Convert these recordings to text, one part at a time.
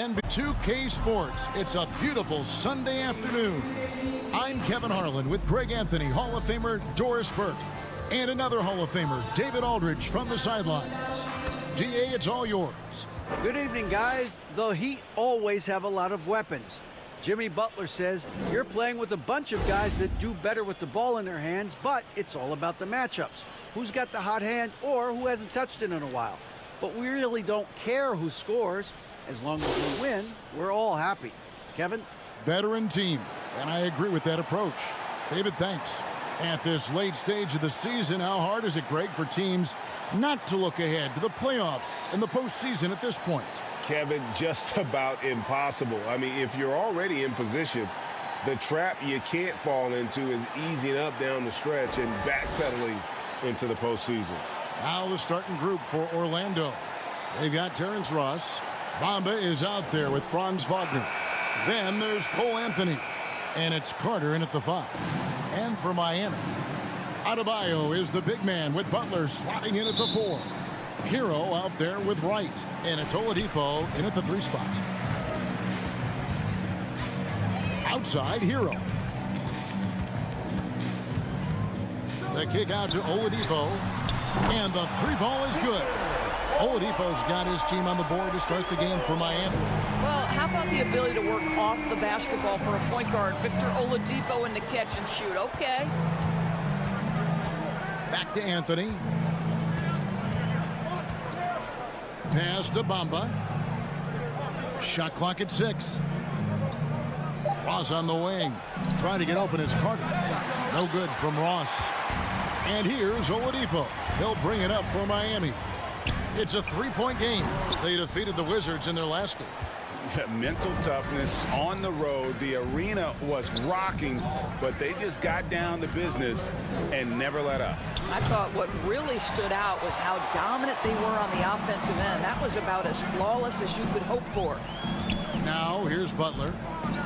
2K Sports. It's a beautiful Sunday afternoon. I'm Kevin Harlan with Greg Anthony, Hall of Famer Doris Burke, and another Hall of Famer, David Aldridge, from the sidelines. GA, it's all yours. Good evening, guys. The Heat always have a lot of weapons. Jimmy Butler says, you're playing with a bunch of guys that do better with the ball in their hands, but it's all about the matchups. Who's got the hot hand or who hasn't touched it in a while. But we really don't care who scores. As long as we win, we're all happy. Kevin? Veteran team, and I agree with that approach. David, thanks. At this late stage of the season, how hard is it, Greg, for teams not to look ahead to the playoffs and the postseason at this point? Kevin, just about impossible. I mean, if you're already in position, the trap you can't fall into is easing up down the stretch and backpedaling into the postseason. Now the starting group for Orlando. They've got Terrence Ross. Bamba is out there with Franz Wagner. Then there's Cole Anthony. And it's Carter in at the 5. And for Miami, Adebayo is the big man with Butler slotting in at the 4. Hero out there with Wright. And it's Oladipo in at the 3 spot. Outside, Hero. The kick out to Oladipo. And the 3 ball is good. Oladipo's got his team on the board to start the game for Miami. Well, how about the ability to work off the basketball for a point guard? Victor Oladipo in the catch and shoot. Okay. Back to Anthony. Pass to Bamba. Shot clock at 6. Ross on the wing. Trying to get open is Carter. No good from Ross. And here's Oladipo. He'll bring it up for Miami. It's a 3-point game. They defeated the Wizards in their last game. Mental toughness on the road. The arena was rocking, but they just got down to business and never let up. I thought what really stood out was how dominant they were on the offensive end. That was about as flawless as you could hope for. Now here's Butler.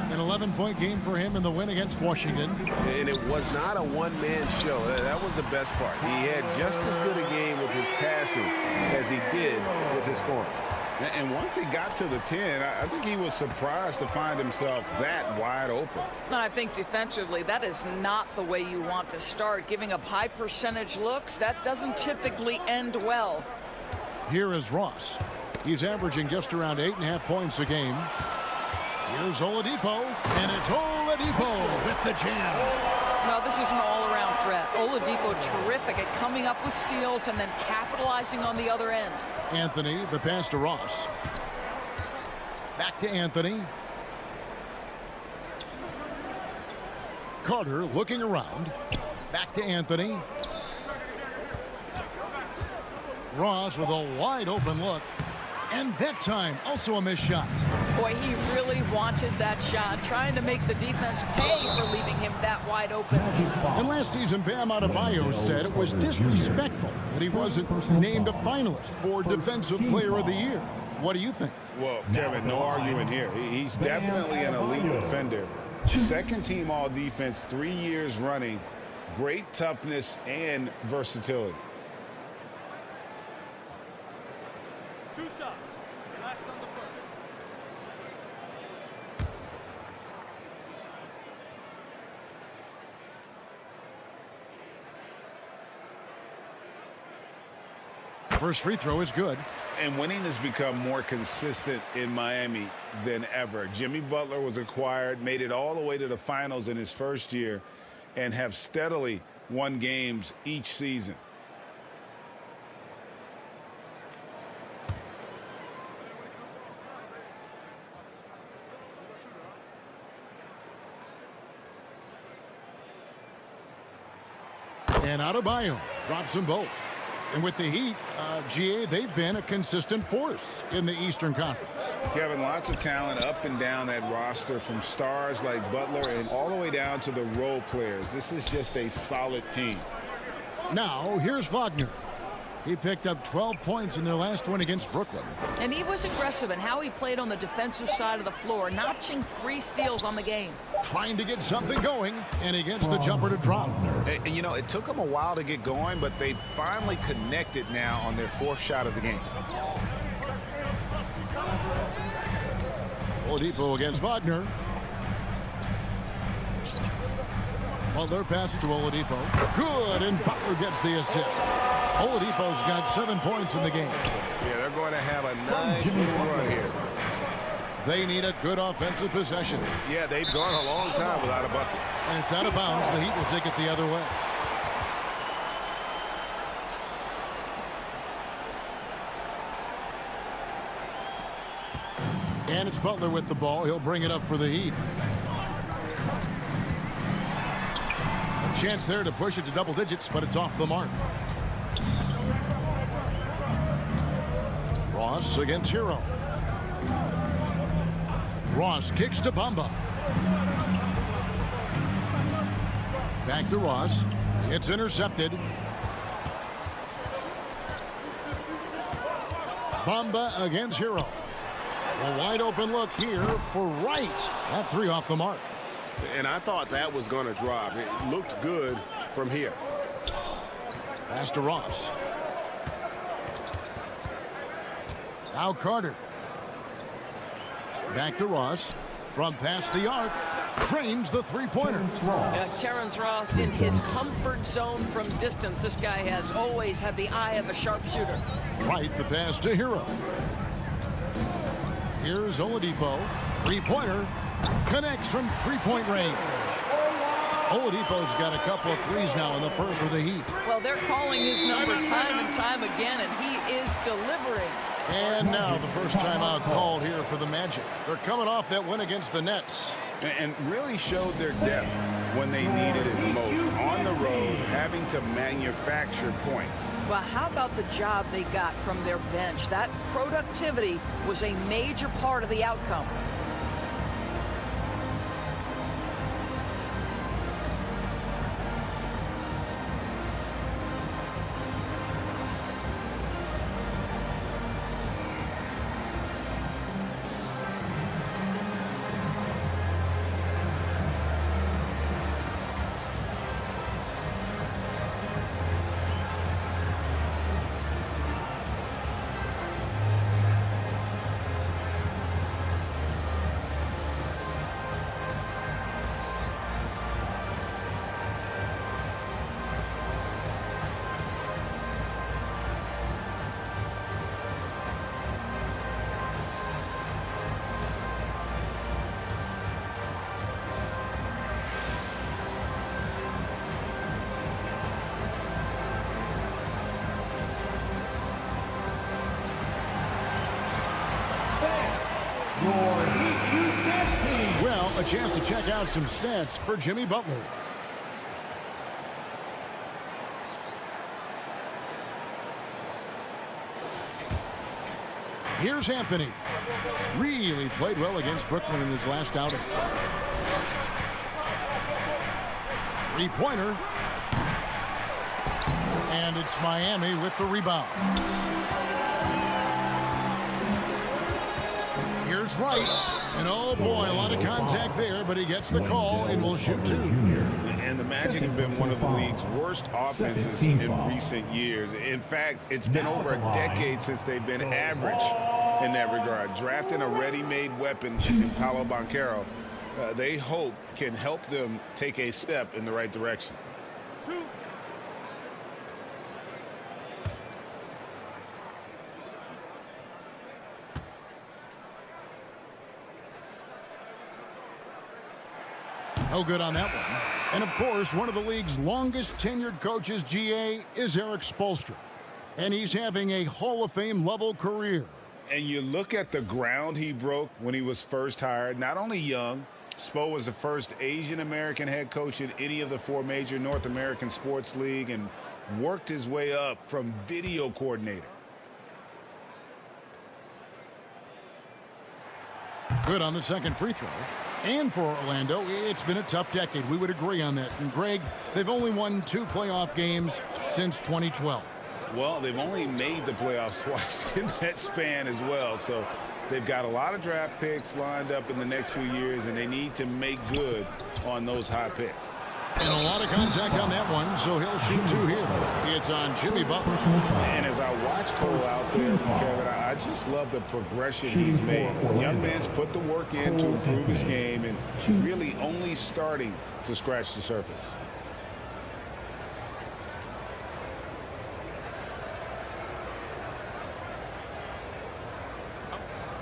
An 11-point game for him in the win against Washington. And it was not a one-man show. That was the best part. He had just as good a game with his passing as he did with his scoring. And once he got to the 10, I think he was surprised to find himself that wide open. I think defensively, that is not the way you want to start. Giving up high percentage looks, that doesn't typically end well. Here is Ross. He's averaging just around 8.5 points a game. Here's Oladipo, and it's Oladipo with the jam. Well, this is an all-around threat. Oladipo terrific at coming up with steals and then capitalizing on the other end. Anthony, the pass to Ross. Back to Anthony. Carter looking around. Back to Anthony. Ross with a wide open look. And that time, also a missed shot. Boy, he really wanted that shot, trying to make the defense pay for leaving him that wide open. And last season, Bam Adebayo said it was disrespectful that he wasn't named a finalist for Defensive Player of the Year. What do you think? Well, Kevin, no argument here. He's definitely an elite defender. Second team all defense, 3 years running. Great toughness and versatility. 2 shots. Relax on the first. First free throw is good. And winning has become more consistent in Miami than ever. Jimmy Butler was acquired, made it all the way to the finals in his first year, and have steadily won games each season. And Adebayo drops them both. And with the Heat, GA, they've been a consistent force in the Eastern Conference. Kevin, lots of talent up and down that roster, from stars like Butler and all the way down to the role players. This is just a solid team. Now, here's Wagner. He picked up 12 points in their last win against Brooklyn. And he was aggressive in how he played on the defensive side of the floor, notching 3 steals on the game. Trying to get something going, and he gets the jumper to drop. And you know, it took them a while to get going, but they finally connected now on their 4th shot of the game. Oladipo against Wagner. Butler passes to Oladipo. Good, and Butler gets the assist. Oladipo's got 7 points in the game. Yeah, they're going to have a nice little run here. They need a good offensive possession. Yeah, they've gone a long time without a bucket. And it's out of bounds. The Heat will take it the other way. And it's Butler with the ball. He'll bring it up for the Heat. A chance there to push it to double digits, but it's off the mark. Ross against Hero. Ross kicks to Bamba. Back to Ross. It's intercepted. Bamba against Hero. A wide open look here for Wright. That 3 off the mark. And I thought that was going to drop. It looked good from here. Pass to Ross. Now Carter. Back to Ross. From past the arc. Drains the three-pointer. Terrence Ross in his comfort zone from distance. This guy has always had the eye of a sharpshooter. Right, the pass to Hero. Here's Oladipo. Three-pointer. Connects from three-point range. Oladipo's got a couple of threes now in the first for the Heat. Well, they're calling his number time and time again, and he is delivering. And now the first timeout called here for the Magic. They're coming off that win against the Nets. And really showed their depth when they needed it most. On the road, having to manufacture points. Well, how about the job they got from their bench? That productivity was a major part of the outcome. Well, a chance to check out some stats for Jimmy Butler. Here's Anthony. Really played well against Brooklyn in his last outing. Three-pointer. And it's Miami with the rebound. Here's Wright. And oh boy, a lot of contact there, but he gets the call and will shoot 2. And the Magic have been one of the league's worst offenses in recent years. In fact, it's been over a decade since they've been average in that regard. Drafting a ready-made weapon in Paolo Banchero, they hope can help them take a step in the right direction. 2. No good on that one. And of course, one of the league's longest tenured coaches, GA, is Eric Spoelstra. And he's having a Hall of Fame level career. And you look at the ground he broke when he was first hired. Not only young, Spo was the first Asian American head coach in any of the 4 major North American sports league and worked his way up from video coordinator. Good on the second free throw. And for Orlando, it's been a tough decade. We would agree on that. And Greg, they've only won 2 playoff games since 2012. Well, they've only made the playoffs twice in that span as well. So they've got a lot of draft picks lined up in the next few years, and they need to make good on those high picks. And a lot of contact on that one, so he'll shoot 2 here. It's on Jimmy Butler. And as I watch Cole out there, Kevin, I just love the progression he's made. The young man's put the work in to improve his game and really only starting to scratch the surface.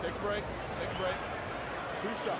Take a break. Take a break. 2 shots.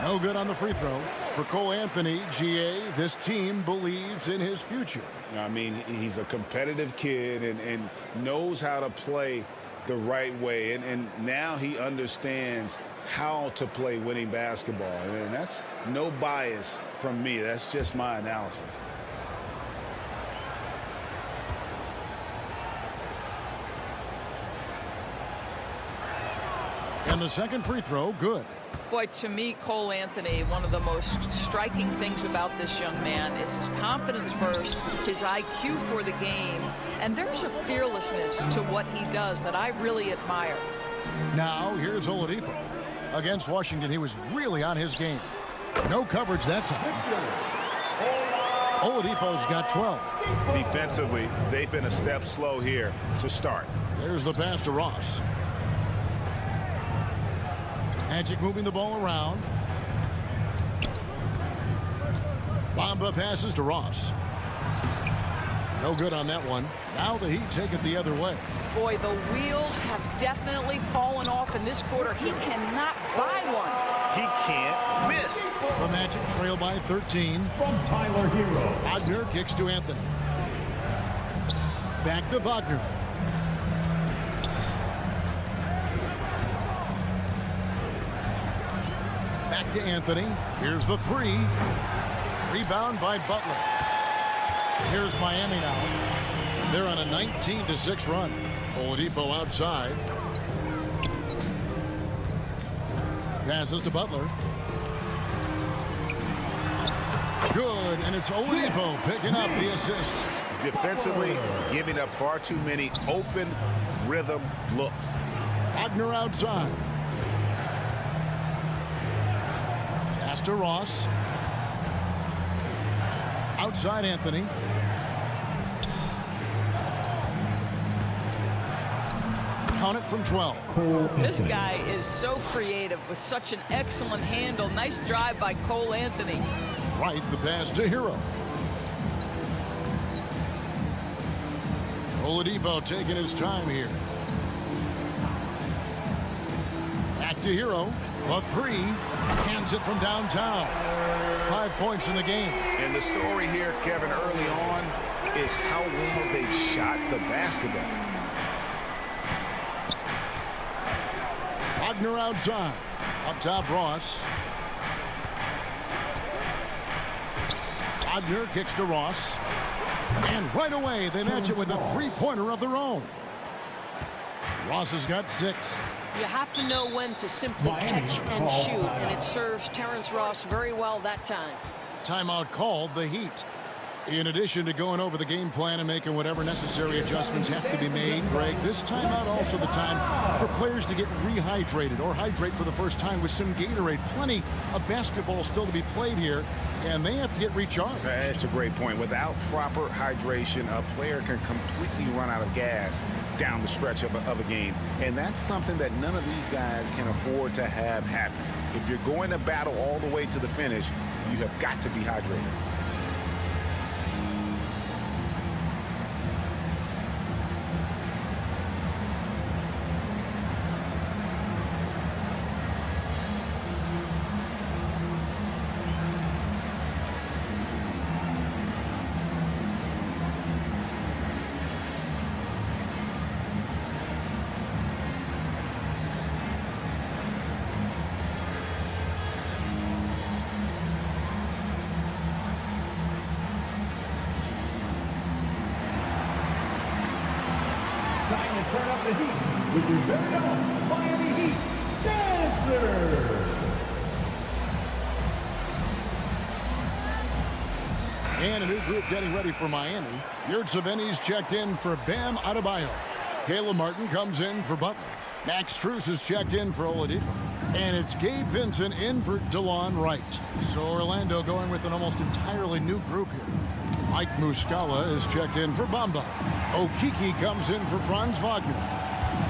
No good on the free throw. For Cole Anthony, GA, this team believes in his future. I mean, he's a competitive kid and knows how to play the right way. And now he understands how to play winning basketball. And that's no bias from me. That's just my analysis. And the second free throw, good. Boy, to me, Cole Anthony, one of the most striking things about this young man is his confidence first, his IQ for the game, and there's a fearlessness to what he does that I really admire. Now, here's Oladipo. Against Washington, he was really on his game. No coverage that time. Oladipo's got 12. Defensively, they've been a step slow here to start. There's the pass to Ross. Magic moving the ball around. Bamba passes to Ross. No good on that one. Now the Heat take it the other way. Boy, the wheels have definitely fallen off in this quarter. He cannot buy one. He can't miss. The Magic trail by 13. From Tyler Hero. Wagner kicks to Anthony. Back to Wagner. Back to Anthony. Here's the 3. Rebound by Butler. Here's Miami now. They're on a 19-6 run. Oladipo outside. Passes to Butler. Good, and it's Oladipo picking up the assist. Defensively, giving up far too many open rhythm looks. Wagner outside. Pass to Ross. Outside Anthony. Count it from 12. This guy is so creative with such an excellent handle. Nice drive by Cole Anthony. Right, the pass to Hero. Oladipo taking his time here. Back to Hero. A 3. Hands it from downtown. 5 points in the game. And the story here, Kevin, early on is how well they've shot the basketball. Wagner outside. Up top, Ross. Wagner kicks to Ross. And right away, they match it with a three-pointer of their own. Ross has got 6. You have to know when to simply catch and shoot, and it serves Terrence Ross very well that time. Timeout called, the Heat. In addition to going over the game plan and making whatever necessary adjustments have to be made, Greg, this timeout also the time for players to get rehydrated or hydrate for the first time with some Gatorade. Plenty of basketball still to be played here, and they have to get recharged. That's a great point. Without proper hydration, a player can completely run out of gas down the stretch of a game. And that's something that none of these guys can afford to have happen. If you're going to battle all the way to the finish, you have got to be hydrated. Time to turn up the heat with your very own Miami Heat Dancer. And a new group getting ready for Miami. Yurtseveni's checked in for Bam Adebayo. Caleb Martin comes in for Butler. Max Strus is checked in for Oladipo. And it's Gabe Vincent in for DeLon Wright. So Orlando going with an almost entirely new group here. Mike Muscala is checked in for Bamba. Okiki comes in for Franz Wagner.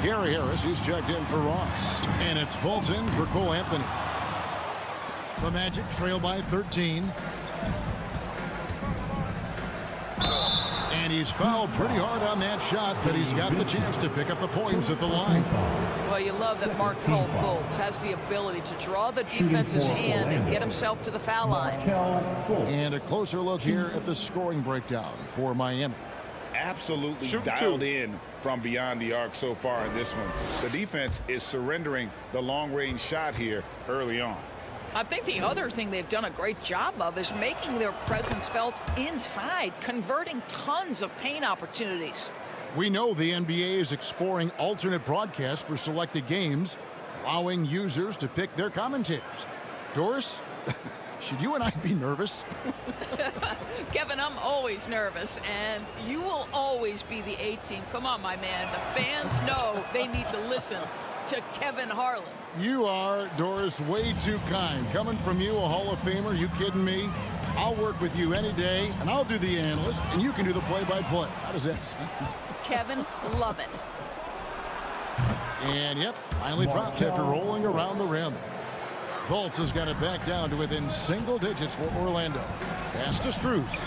Gary Harris is checked in for Ross. And it's Fultz in for Cole Anthony. The Magic trail by 13. And he's fouled pretty hard on that shot, but he's got the chance to pick up the points at the line. Well, you love that Markelle Fultz has the ability to draw the defense's hand and get himself to the foul line. And a closer look here at the scoring breakdown for Miami. Absolutely dialed in from beyond the arc so far in this one. The defense is surrendering the long-range shot here early on. I think the other thing they've done a great job of is making their presence felt inside, converting tons of paint opportunities. We know the NBA is exploring alternate broadcasts for selected games, allowing users to pick their commentators. Doris, should you and I be nervous? Kevin, I'm always nervous, and you will always be the A-team. Come on, my man. The fans know they need to listen to Kevin Harlan. You are, Doris, way too kind. Coming from you, a Hall of Famer, you kidding me? I'll work with you any day, and I'll do the analyst, and you can do the play-by-play. How does that sound? Kevin, love it. And, yep, finally drops after rolling around the rim. Fultz has got it back down to within single digits for Orlando. Pass to Strus.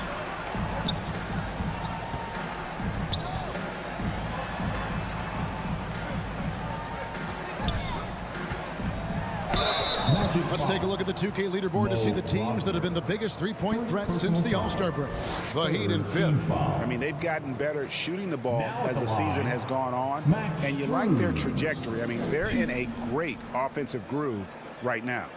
Let's take a look at the 2K leaderboard to see the teams that have been the biggest three-point threat since the All-Star break. The Heat in 5th. I mean, they've gotten better at shooting the ball as the season has gone on, and you like their trajectory. I mean, they're in a great offensive groove right now.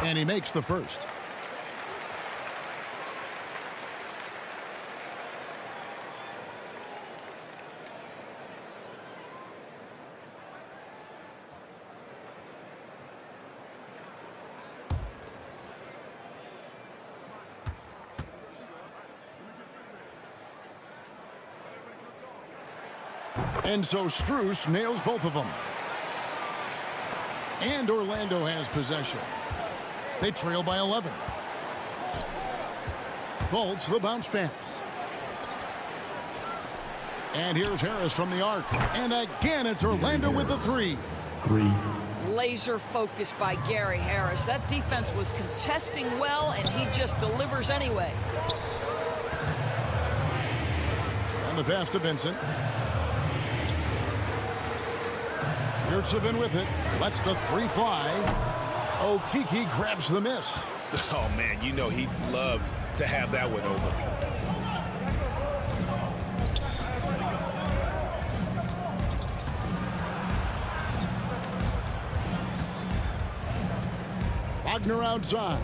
And he makes the first. And so Strus nails both of them. And Orlando has possession. They trail by 11. Fultz the bounce pass. And here's Harris from the arc. And again, it's Orlando with the three. Laser focused by Gary Harris. That defense was contesting well, and he just delivers anyway. And the pass to Vincent. Yurtseven with it. Lets the three fly. Okiki grabs the miss. Oh, man, you know he'd love to have that one over. Wagner outside.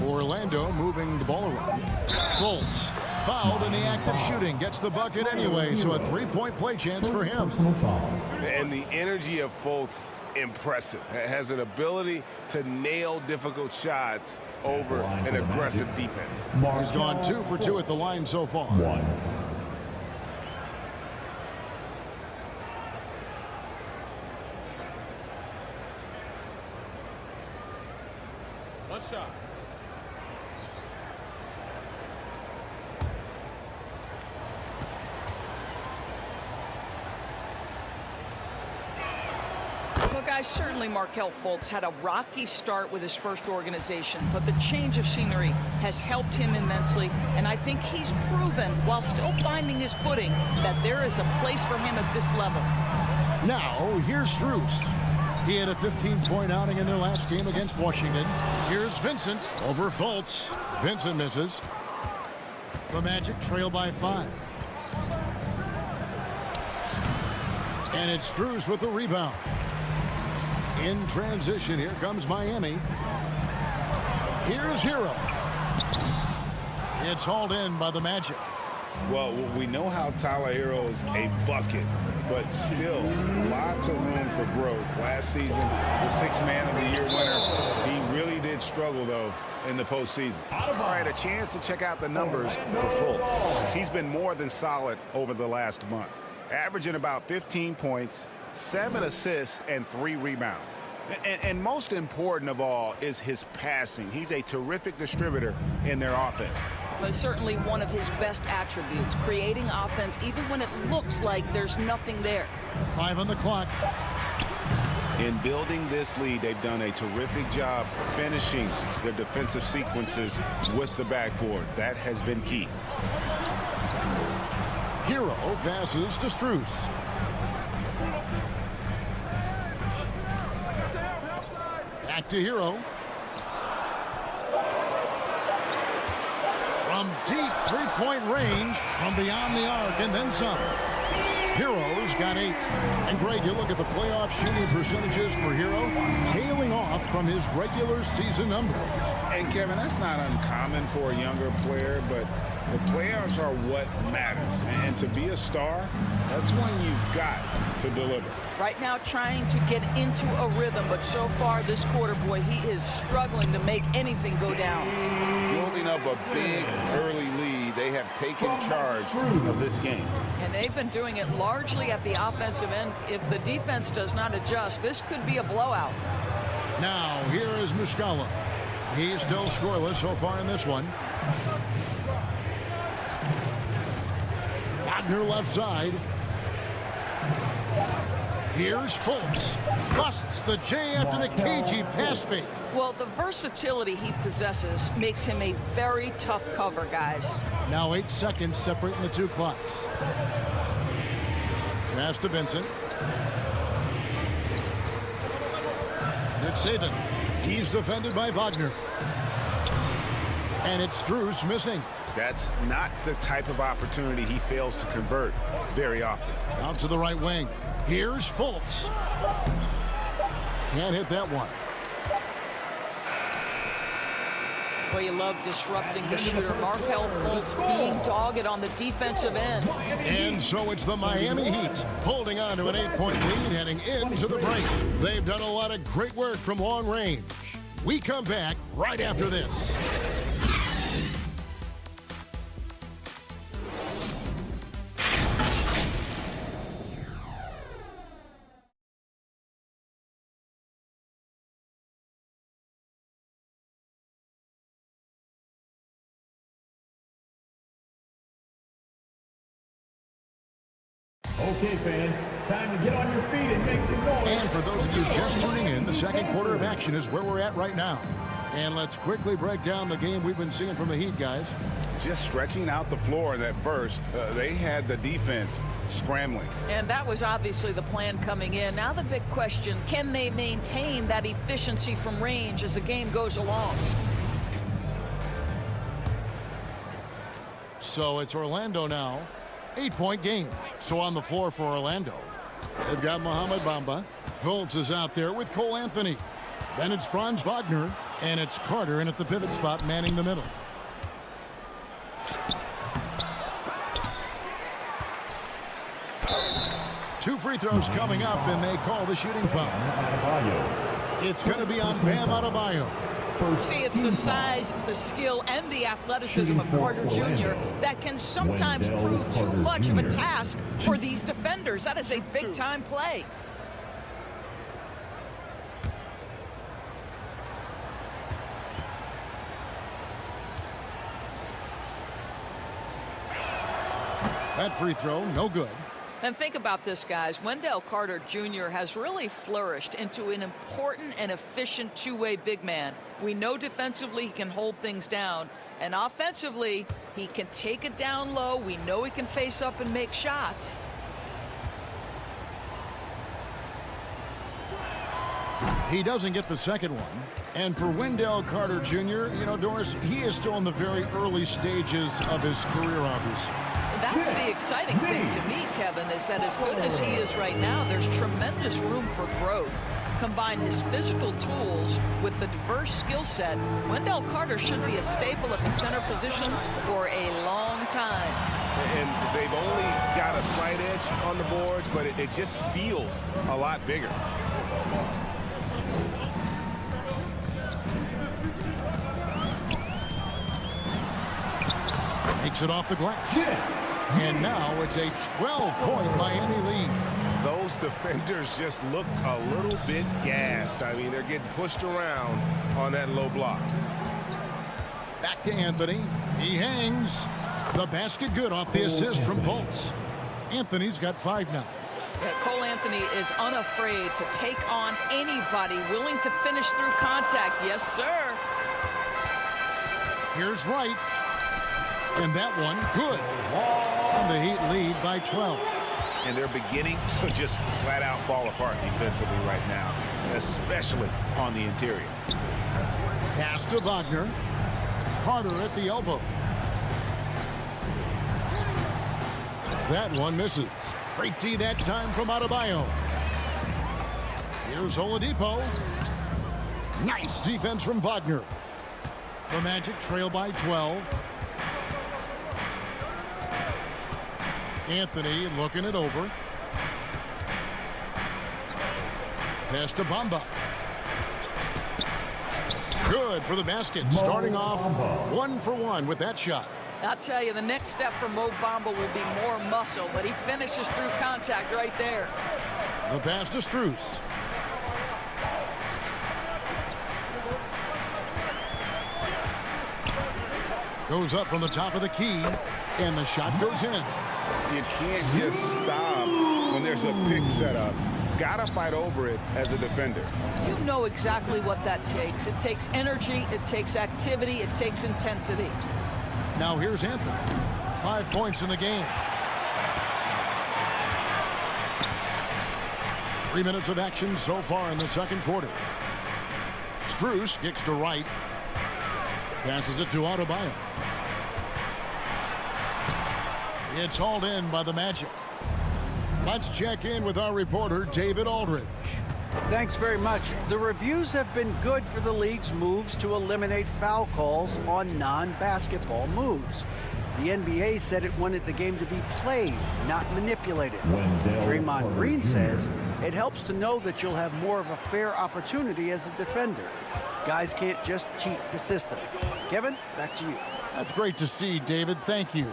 Orlando moving the ball around. Fultz fouled in the act of shooting. Gets the bucket anyway, so a three-point play chance for him. And the energy of Fultz, impressive. Has an ability to nail difficult shots over an aggressive defense. He's gone 2 for 2 at the line so far. One shot. Well, guys, certainly Markelle Fultz had a rocky start with his first organization, but the change of scenery has helped him immensely, and I think he's proven, while still finding his footing, that there is a place for him at this level. Now, here's Strus. He had a 15-point outing in their last game against Washington. Here's Vincent over Fultz. Vincent misses. The Magic trail by 5. And it's Strus with the rebound. In transition, here comes Miami. Here's Hero. It's hauled in by the Magic. Well, we know how Tyler Hero's a bucket, but still lots of room for growth. Last season, the Sixth Man of the Year winner, he really did struggle, though, in the postseason. All right, a chance to check out the numbers for Fultz. He's been more than solid over the last month, averaging about 15 points, 7 assists, and 3 rebounds. And most important of all is his passing. He's a terrific distributor in their offense. But certainly one of his best attributes, creating offense even when it looks like there's nothing there. 5 on the clock. In building this lead, they've done a terrific job finishing their defensive sequences with the backboard. That has been key. Hero passes to Strus. Back to Hero. From deep three-point range, from beyond the arc, and then some. Hero's got 8. And Greg, you look at the playoff shooting percentages for Hero, tailing off from his regular season numbers. And Kevin, that's not uncommon for a younger player, but the playoffs are what matters. And to be a star, that's when you've got to deliver. Right now trying to get into a rhythm, but so far this quarter, boy, he is struggling to make anything go down. Building up a big early lead, they have taken charge of this game. And they've been doing it largely at the offensive end. If the defense does not adjust, this could be a blowout. Now, here is Muscala. He's still scoreless so far in this one. Wagner left side. Here's Fultz. Busts the J after the cagey pass fake. Well, the versatility he possesses makes him a very tough cover, guys. Now 8 seconds separating the two clocks. Pass to Vincent. It's Saban. He's defended by Wagner. And it's Strus missing. That's not the type of opportunity he fails to convert very often. Out to the right wing. Here's Fultz. Can't hit that one. Well, you love disrupting the shooter. Markelle Fultz being dogged on the defensive end. And so it's the Miami Heat holding on to an 8-point lead heading into the break. They've done a lot of great work from long range. We come back right after this. Okay, fans, time to get on your feet and make some noise. And for those of you just tuning in, the second quarter of action is where we're at right now. And let's quickly break down the game we've been seeing from the Heat, guys. Just stretching out the floor in that first, they had the defense scrambling. And that was obviously the plan coming in. Now the big question, can they maintain that efficiency from range as the game goes along? So it's Orlando now. 8-point game. So on the floor for Orlando, they've got Mohamed Bamba. Fultz is out there with Cole Anthony. Then it's Franz Wagner. And it's Carter in at the pivot spot, manning the middle. Two free throws coming up, and they call the shooting foul. It's going to be on Bam Adebayo. See, it's the size, the skill, and the athleticism of Carter Jr. that can sometimes prove too much of a task for these defenders. That is a big-time play. That free throw, no good. And think about this, guys. Wendell Carter Jr. has really flourished into an important and efficient two-way big man. We know defensively he can hold things down, and offensively he can take it down low. We know he can face up and make shots. He doesn't get the second one. And for Wendell Carter Jr., you know, Doris, he is still in the very early stages of his career, obviously. That's the exciting thing to me, Kevin, is that as good as he is right now, there's tremendous room for growth. Combine his physical tools with the diverse skill set, Wendell Carter should be a staple at the center position for a long time. And they've only got a slight edge on the boards, but it just feels a lot bigger. Takes it off the glass. And now it's a 12-point Miami lead. Those defenders just look a little bit gassed. I mean, they're getting pushed around on that low block. Back to Anthony. He hangs. The basket good off the assist from Pulse. Anthony's got 5 now. Yeah, Cole Anthony is unafraid to take on anybody willing to finish through contact. Yes, sir. Here's Wright. And that one good. And the Heat lead by 12. And they're beginning to just flat out fall apart defensively right now, especially on the interior. Pass to Wagner. Carter at the elbow. That one misses. Great D that time from Adebayo. Here's Oladipo. Nice defense from Wagner. The Magic trail by 12. Anthony looking it over. Pass to Bamba. Good for the basket. Starting off 1 for 1 with that shot. I'll tell you, the next step for Mo Bamba will be more muscle, but he finishes through contact right there. The pass to Strus. Goes up from the top of the key, and the shot goes in. You can't just stop when there's a pick set up. Gotta fight over it as a defender. You know exactly what that takes. It takes energy, it takes activity, it takes intensity. Now here's Anthony. 5 points in the game. 3 minutes of action so far in the second quarter. Strus kicks to Wright. Passes it to Adebayo. It's hauled in by the Magic. Let's check in with our reporter, David Aldridge. Thanks very much. The reviews have been good for the league's moves to eliminate foul calls on non-basketball moves. The NBA said it wanted the game to be played, not manipulated. Draymond Green says it helps to know that you'll have more of a fair opportunity as a defender. Guys can't just cheat the system. Kevin, back to you. That's great to see, David. Thank you.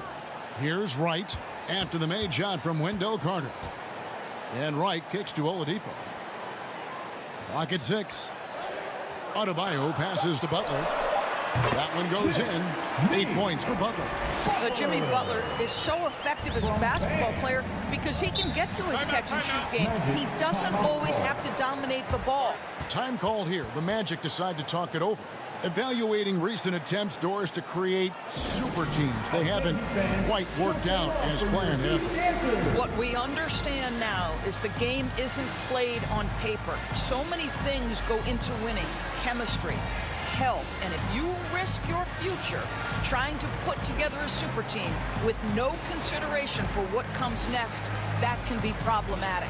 Here's Wright after the made shot from Wendell Carter. And Wright kicks to Oladipo. Clock at 6. Adebayo passes to Butler. That one goes in. 8 points for Butler. Jimmy Butler is so effective as a basketball player because he can get to his catch-and-shoot game. He doesn't always have to dominate the ball. Time called here. The Magic decide to talk it over. Evaluating recent attempts, Doris, to create super teams. They haven't quite worked out as planned, have they? What we understand now is the game isn't played on paper. So many things go into winning. Chemistry, health, and if you risk your future trying to put together a super team with no consideration for what comes next, that can be problematic.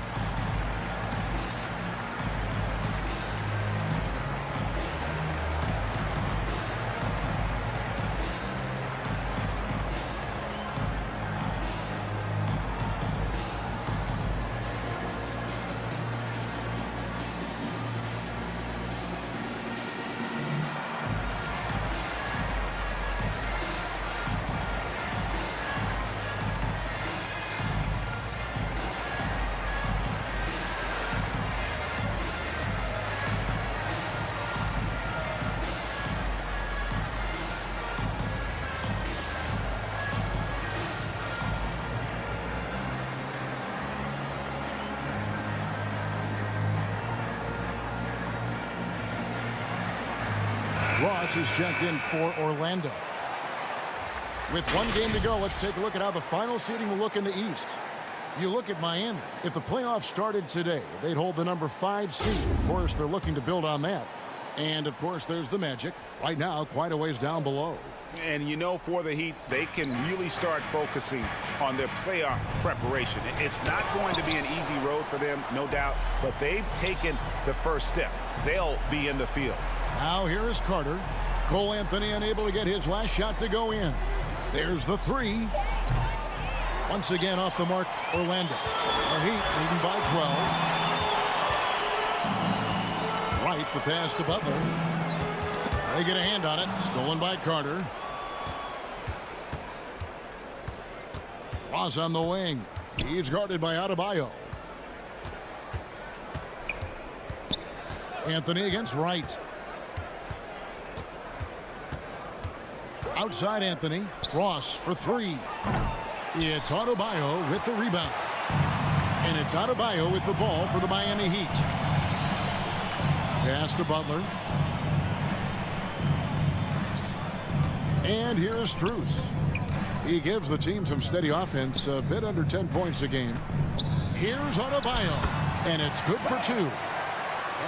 Ross is checked in for Orlando. With 1 game to go, let's take a look at how the final seeding will look in the East. You look at Miami. If the playoffs started today, they'd hold the number 5 seed. Of course, they're looking to build on that. And, of course, there's the Magic. Right now, quite a ways down below. And you know, for the Heat, they can really start focusing on their playoff preparation. It's not going to be an easy road for them, no doubt, but they've taken the first step. They'll be in the field. Now here is Carter. Cole Anthony unable to get his last shot to go in. There's the 3. Once again off the mark, Orlando. The Heat leading by 12. Right, the pass to Butler. They get a hand on it. Stolen by Carter. Ross on the wing. He's guarded by Adebayo. Anthony against Wright. Outside Anthony. Ross for three. It's Adebayo with the rebound. And it's Adebayo with the ball for the Miami Heat. Pass to Butler. And here's Strus. He gives the team some steady offense, a bit under 10 points a game. Here's Adebayo. And it's good for two.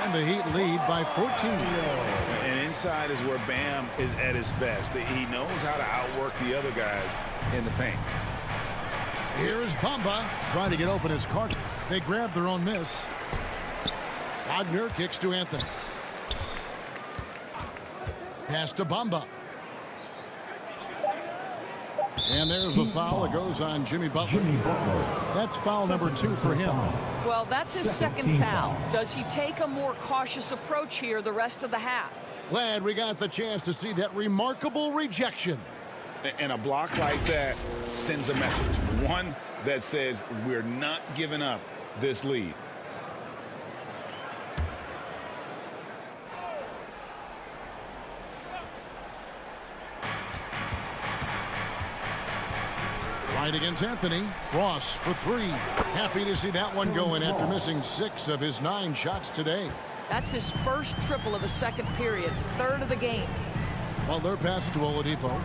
And the Heat lead by 14. And inside is where Bam is at his best. He knows how to outwork the other guys in the paint. Here's Bamba trying to get open as Carter. They grab their own miss. Wagner kicks to Anthony. Pass to Bamba. And there's a foul that goes on Jimmy Butler. That's foul number 2 for him. Well, that's his second foul. Does he take a more cautious approach here the rest of the half? Glad we got the chance to see that remarkable rejection. And a block like that sends a message. One that says we're not giving up this lead. Right against Anthony. Ross for three. Happy to see that one go in after missing 6 of his 9 shots today. That's his first triple of the second period, third of the game. Butler passes to Oladipo.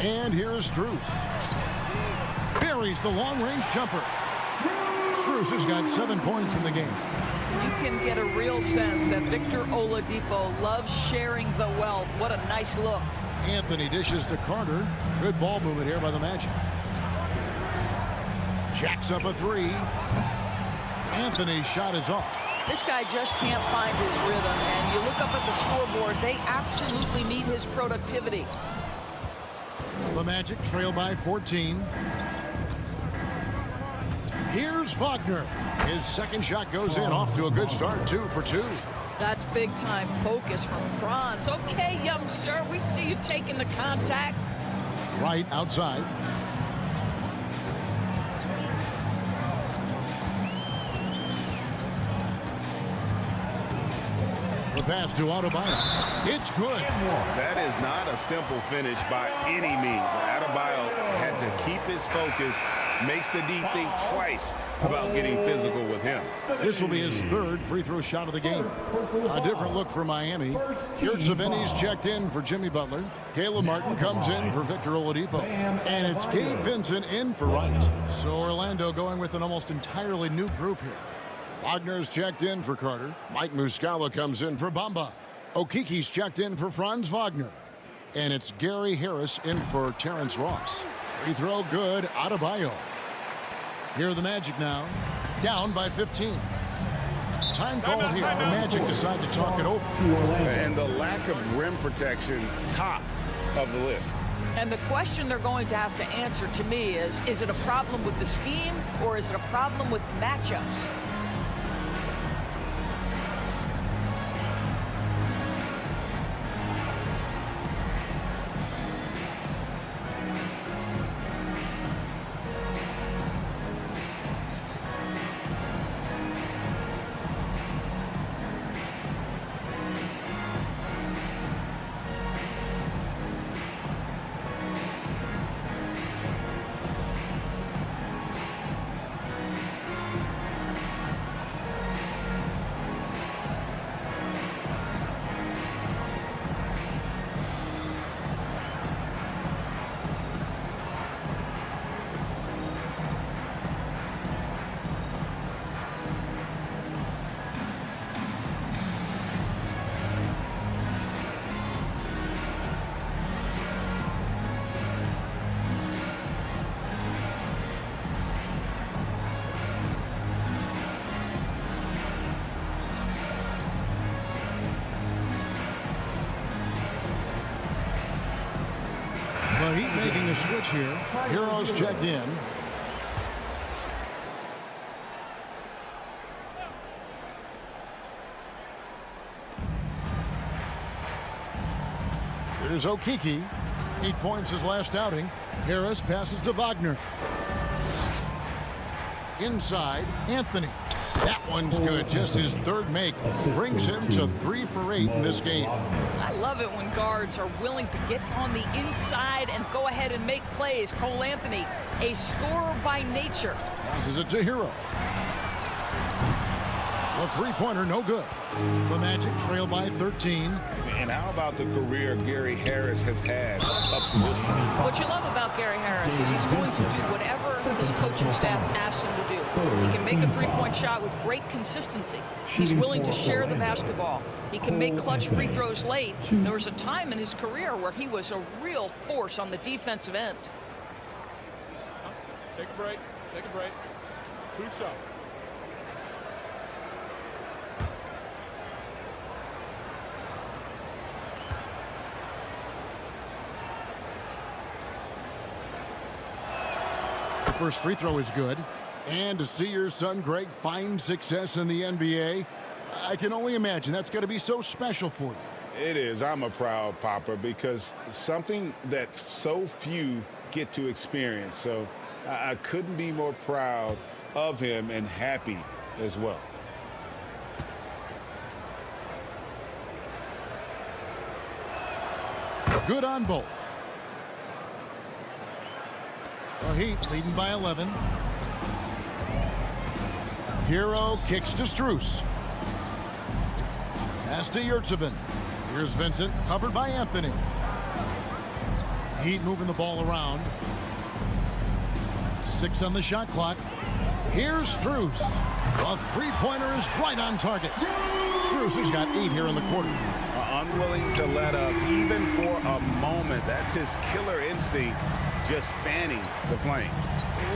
And here's Strus. Buries the long-range jumper. Strus has got 7 points in the game. You can get a real sense that Victor Oladipo loves sharing the wealth. What a nice look. Anthony dishes to Carter. Good ball movement here by the Magic. Jacks up a 3. Anthony's shot is off. This guy just can't find his rhythm, and you look up at the scoreboard, they absolutely need his productivity. The Magic trail by 14. Here's Wagner. His second shot goes in, off to a good start, 2 for 2. That's big-time focus from Franz. Okay, young sir, we see you taking the contact. Right outside. The pass to Adebayo. It's good. That is not a simple finish by any means. Adebayo had to keep his focus, makes the D think twice about getting physical with him. This will be his 3rd free throw shot of the game. A different look for Miami. Gert Savini's checked in for Jimmy Butler. Caleb Martin comes in for Victor Oladipo. And it's Gabe Vincent in for Wright. So Orlando going with an almost entirely new group here. Wagner's checked in for Carter. Mike Muscala comes in for Bamba. Okiki's checked in for Franz Wagner. And it's Gary Harris in for Terrence Ross. Free throw good. Adebayo. Here are the Magic now. Down by 15. Time call here. The Magic decide to talk it over. And the lack of rim protection, top of the list. And the question they're going to have to answer to me is it a problem with the scheme or is it a problem with matchups? switch here. Heroes checked in. Here's Okiki. 8 points his last outing. Harris passes to Wagner. Inside, Anthony. That one's good. Just his third make. Brings him to 3 for 8 in this game. I love it when guards are willing to get on the inside and go ahead and make plays. Cole Anthony, a scorer by nature. Passes it to Hero. The three-pointer, no good. The Magic trail by 13. And how about the career Gary Harris has had up to this point? What you love about Gary Harris is he's going to do whatever his coaching staff asks him to do. He can make a three-point shot with great consistency. He's willing to share the basketball. He can make clutch free throws late. There was a time in his career where he was a real force on the defensive end. Take a break. Take a break. 2 shots. First free throw is good. And to see your son Greg find success in the NBA, I can only imagine that's got to be so special for you. It is. I'm a proud papa because something that so few get to experience. So I couldn't be more proud of him and happy as well. Good on both. The Heat leading by 11. Hero kicks to Strus. Pass to Yurtsevin. Here's Vincent, covered by Anthony. Heat moving the ball around. 6 on the shot clock. Here's Strus. A three-pointer is right on target. Strus has got 8 here in the quarter. Unwilling to let up even for a moment. That's his killer instinct, just fanning the flames.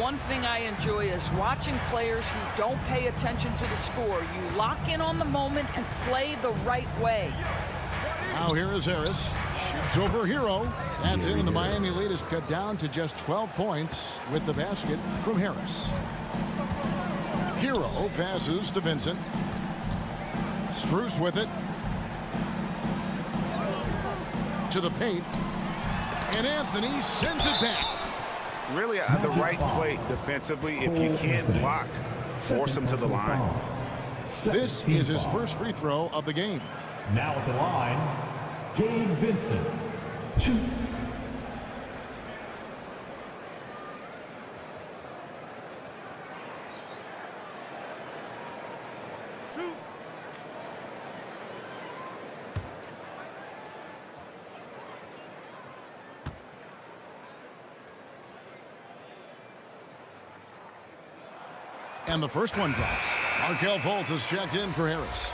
One thing I enjoy is watching players who don't pay attention to the score. You lock in on the moment and play the right way. Now here is Harris. Shoots over Hero. That's it, and the Miami lead is cut down to just 12 points with the basket from Harris. Hero passes to Vincent. Strus with it. To the paint. And Anthony sends it back. Really the right play defensively. If you can't block, force him to the line. This is his first free throw of the game. Now at the line, Gabe Vincent. 2. And the first one drops. Markelle Fultz has checked in for Harris.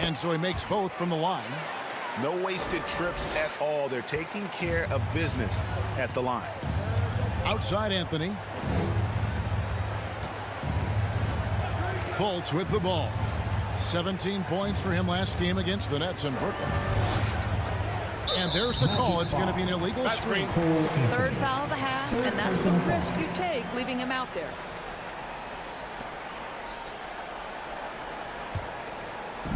And so he makes both from the line. No wasted trips at all. They're taking care of business at the line. Outside Anthony. Fultz with the ball. 17 points for him last game against the Nets in Brooklyn. And there's the call. It's going to be an illegal screen. Third foul of the half, and that's the risk you take leaving him out there.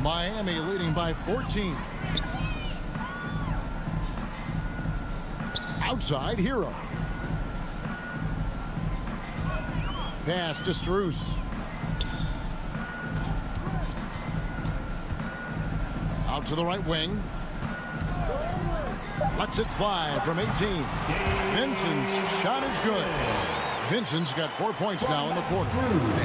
Miami leading by 14. Outside Hero. Pass to Strus. Out to the right wing. Lets it fly from 18. Vincent's shot is good. Vincent's got 4 points now in the quarter.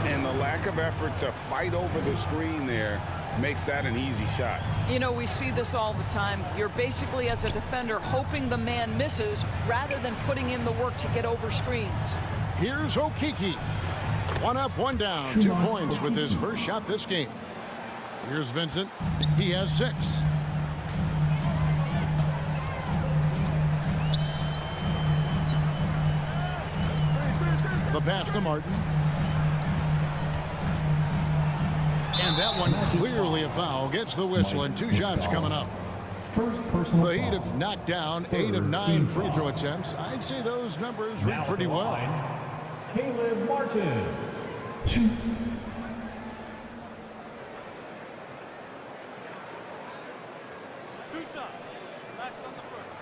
And the lack of effort to fight over the screen there makes that an easy shot. You know, we see this all the time. You're basically, as a defender, hoping the man misses rather than putting in the work to get over screens. Here's Okiki. 1 up, 1 down. 2 points with his first shot this game. Here's Vincent. He has 6. The pass to Martin. And that one clearly a foul. Gets the whistle, and 2 shots coming up. First personal The Heat foul. have knocked down 8 of 9 free throw attempts. I'd say those numbers read Now pretty at the well. line, Caleb Martin. 2. Two shots. Relax on the first.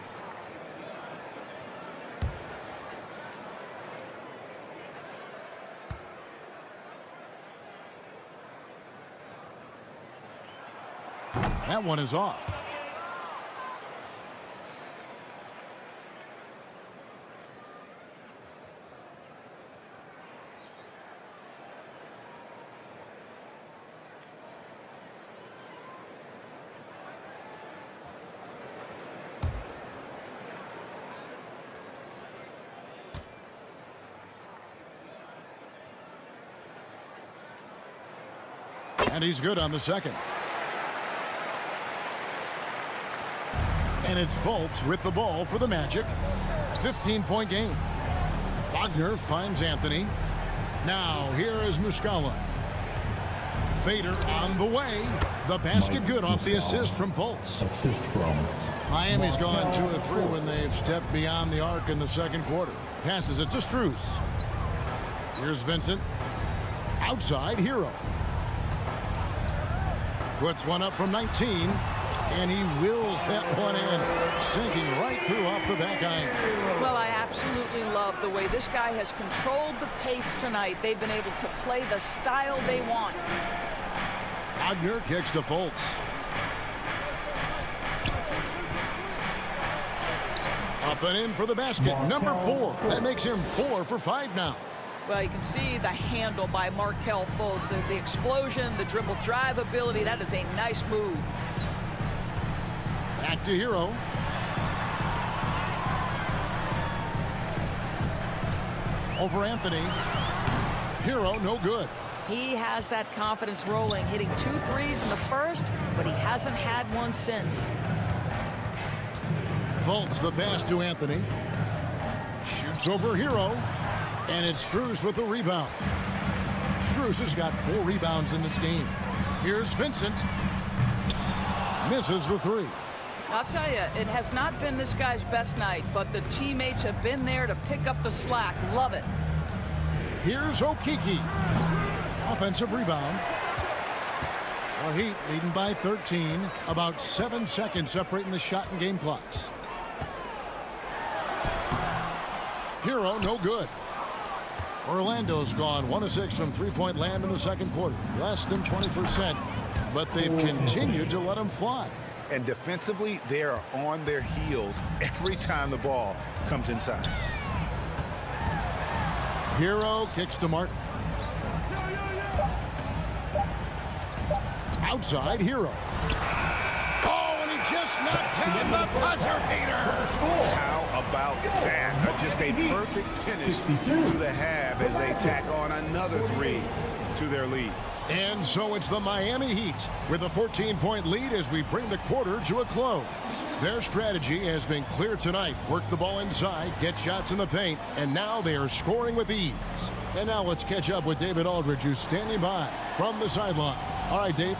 That one is off. And he's good on the second. And it's Fultz with the ball for the Magic. 15-point game. Wagner finds Anthony. Now here is Muscala. Fader on the way. The basket good off the assist from Fultz. Assist from Miami's gone 2 of 3 when they've stepped beyond the arc in the second quarter. Passes it to Strus. Here's Vincent. Outside, Hero. Puts one up from 19, and he wills that one in, sinking right through off the back iron. Well, I absolutely love the way this guy has controlled the pace tonight. They've been able to play the style they want. Wagner kicks to Fultz. Up and in for the basket. Number 4. That makes him 4 for 5 now. Well, you can see the handle by Markelle Fultz, the explosion, the dribble drive ability. That is a nice move. Back to Hero. Over Anthony. Hero, no good. He has that confidence rolling, hitting 2 threes in the first, but he hasn't had one since. Fultz the pass to Anthony. Shoots over Hero. And it's Strus with the rebound. Strus has got 4 rebounds in this game. Here's Vincent. Misses the 3. I'll tell you, it has not been this guy's best night, but the teammates have been there to pick up the slack. Love it. Here's Okiki. Offensive rebound. The Heat leading by 13. About 7 seconds separating the shot and game clocks. Hero, no good. Orlando's gone 1 of 6 from three-point land in the second quarter. Less than 20%. But they've continued to let them fly. And defensively, they are on their heels every time the ball comes inside. Hero kicks to Martin. Outside, Hero. Oh, and he just knocked down the buzzer beater. How about that? Just a perfect finish 62. to the half as they tack on another 3 to their lead. And so it's the Miami Heat with a 14-point lead as we bring the quarter to a close. Their strategy has been clear tonight. Work the ball inside, get shots in the paint, and now they are scoring with ease. And now let's catch up with David Aldridge, who's standing by from the sideline. All right, Dave.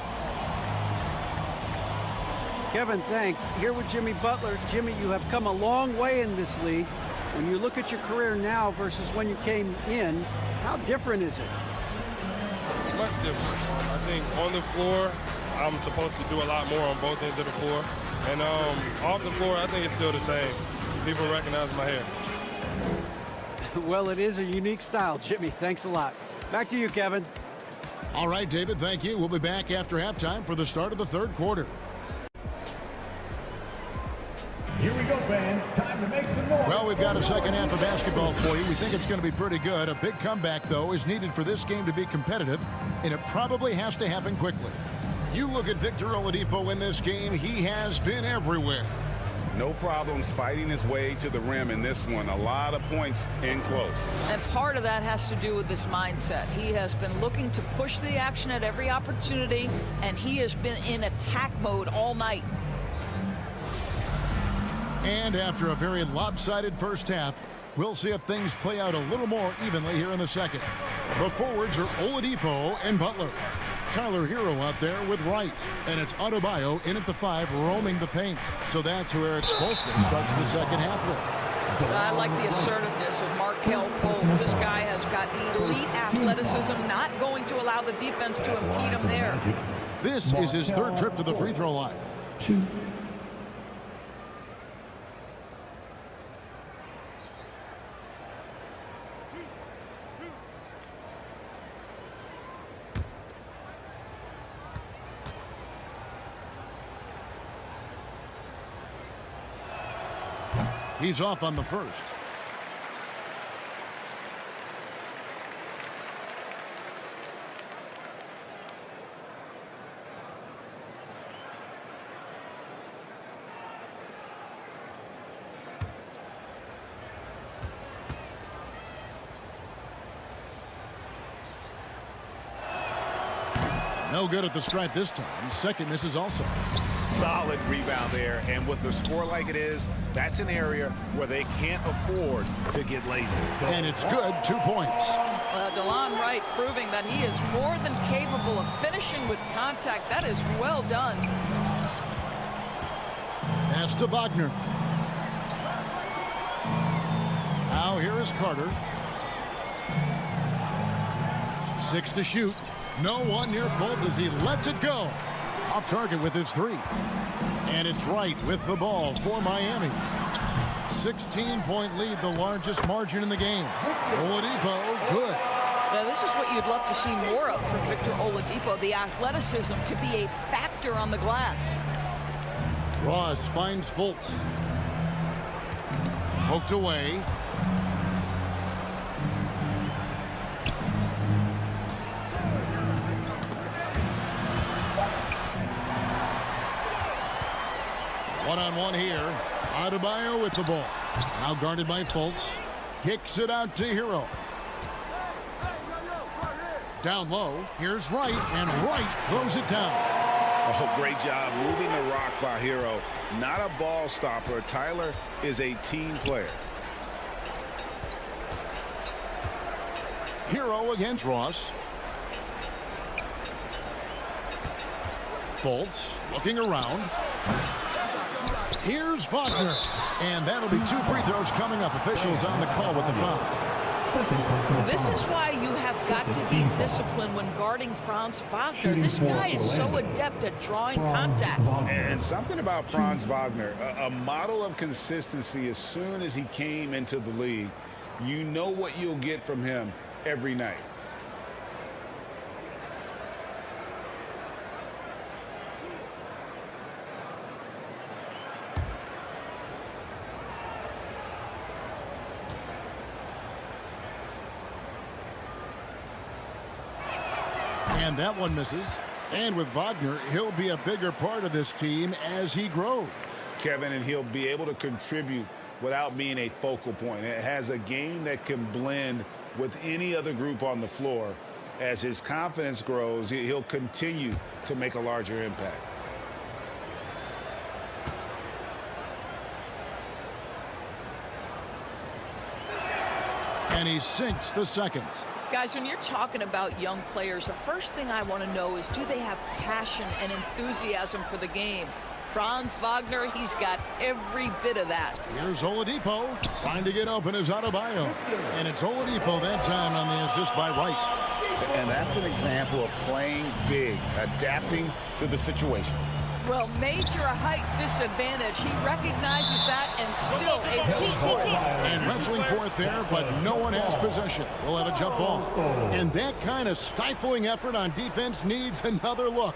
Kevin, thanks. Here with Jimmy Butler. Jimmy, you have come a long way in this league. When you look at your career now versus when you came in, how different is it? Much different. I think on the floor, I'm supposed to do a lot more on both ends of the floor. And off the floor, I think it's still the same. People recognize my hair. Well, it is a unique style, Jimmy. Thanks a lot. Back to you, Kevin. All right, David, thank you. We'll be back after halftime for the start of the third quarter. Here we go, fans. Time to make some noise. Well, we've got a second half of basketball for you. We think it's going to be pretty good. A big comeback, though, is needed for this game to be competitive, and it probably has to happen quickly. You look at Victor Oladipo in this game, he has been everywhere. No problems fighting his way to the rim in this one. A lot of points in close. And part of that has to do with his mindset. He has been looking to push the action at every opportunity, and he has been in attack mode all night. And after a very lopsided first half, we'll see if things play out a little more evenly here in the second. The forwards are Oladipo and Butler. Tyler Hero out there with Wright. And it's Adebayo in at the 5, roaming the paint. So that's who Eric Spoelstra starts the second half with. I like the assertiveness of Markelle Fultz. This guy has got elite athleticism, not going to allow the defense to impede him there. This is his third trip to the free throw line. 2. He's off on the first. No good at the stripe this time. Second misses also. Solid rebound there, and with the score like it is, that's an area where they can't afford to get lazy. And it's good, 2 points. DeLon Wright proving that he is more than capable of finishing with contact. That is well done. Pass to Wagner. Now here is Carter. 6 to shoot. No one near Fultz as he lets it go. Off target with his 3. And it's Wright with the ball for Miami. 16-point lead, the largest margin in the game. Oladipo, good. Now, this is what you'd love to see more of from Victor Oladipo, the athleticism to be a factor on the glass. Ross finds Fultz. Poked away. One-on-one here. Adebayo with the ball. Now guarded by Fultz. Kicks it out to Hero. Down low. Here's Wright, and Wright throws it down. Oh, great job moving the rock by Hero. Not a ball stopper. Tyler is a team player. Hero against Ross. Fultz looking around. Here's Wagner. And that'll be 2 free throws coming up. Officials on the call with the foul. This is why you have got to be disciplined when guarding Franz Wagner. This guy is so adept at drawing contact. And something about Franz Wagner, a model of consistency. As soon as he came into the league, you know what you'll get from him every night. And that one misses. And with Wagner, he'll be a bigger part of this team as he grows. Kevin, and he'll be able to contribute without being a focal point. It has a game that can blend with any other group on the floor. As his confidence grows, he'll continue to make a larger impact. And he sinks the second. Guys, when you're talking about young players, the first thing I want to know is, do they have passion and enthusiasm for the game? Franz Wagner, he's got every bit of that. Here's Oladipo. Trying to get open is Adebayo. And it's Oladipo that time on the assist by Wright. And that's an example of playing big, adapting to the situation. Well, major height disadvantage. He recognizes that and still able to score. And wrestling for it there, but no one has possession. We'll have a jump ball. And that kind of stifling effort on defense needs another look.